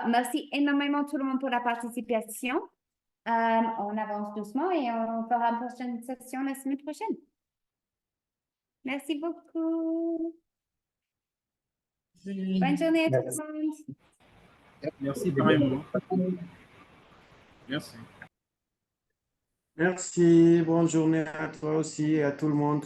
Merci énormément tout le monde pour la participation. On avance doucement et on fera une prochaine session la semaine prochaine. Merci beaucoup. Bonne journée à tout le monde. Merci, pareillement. Merci. Merci, bonne journée à toi aussi et à tout le monde.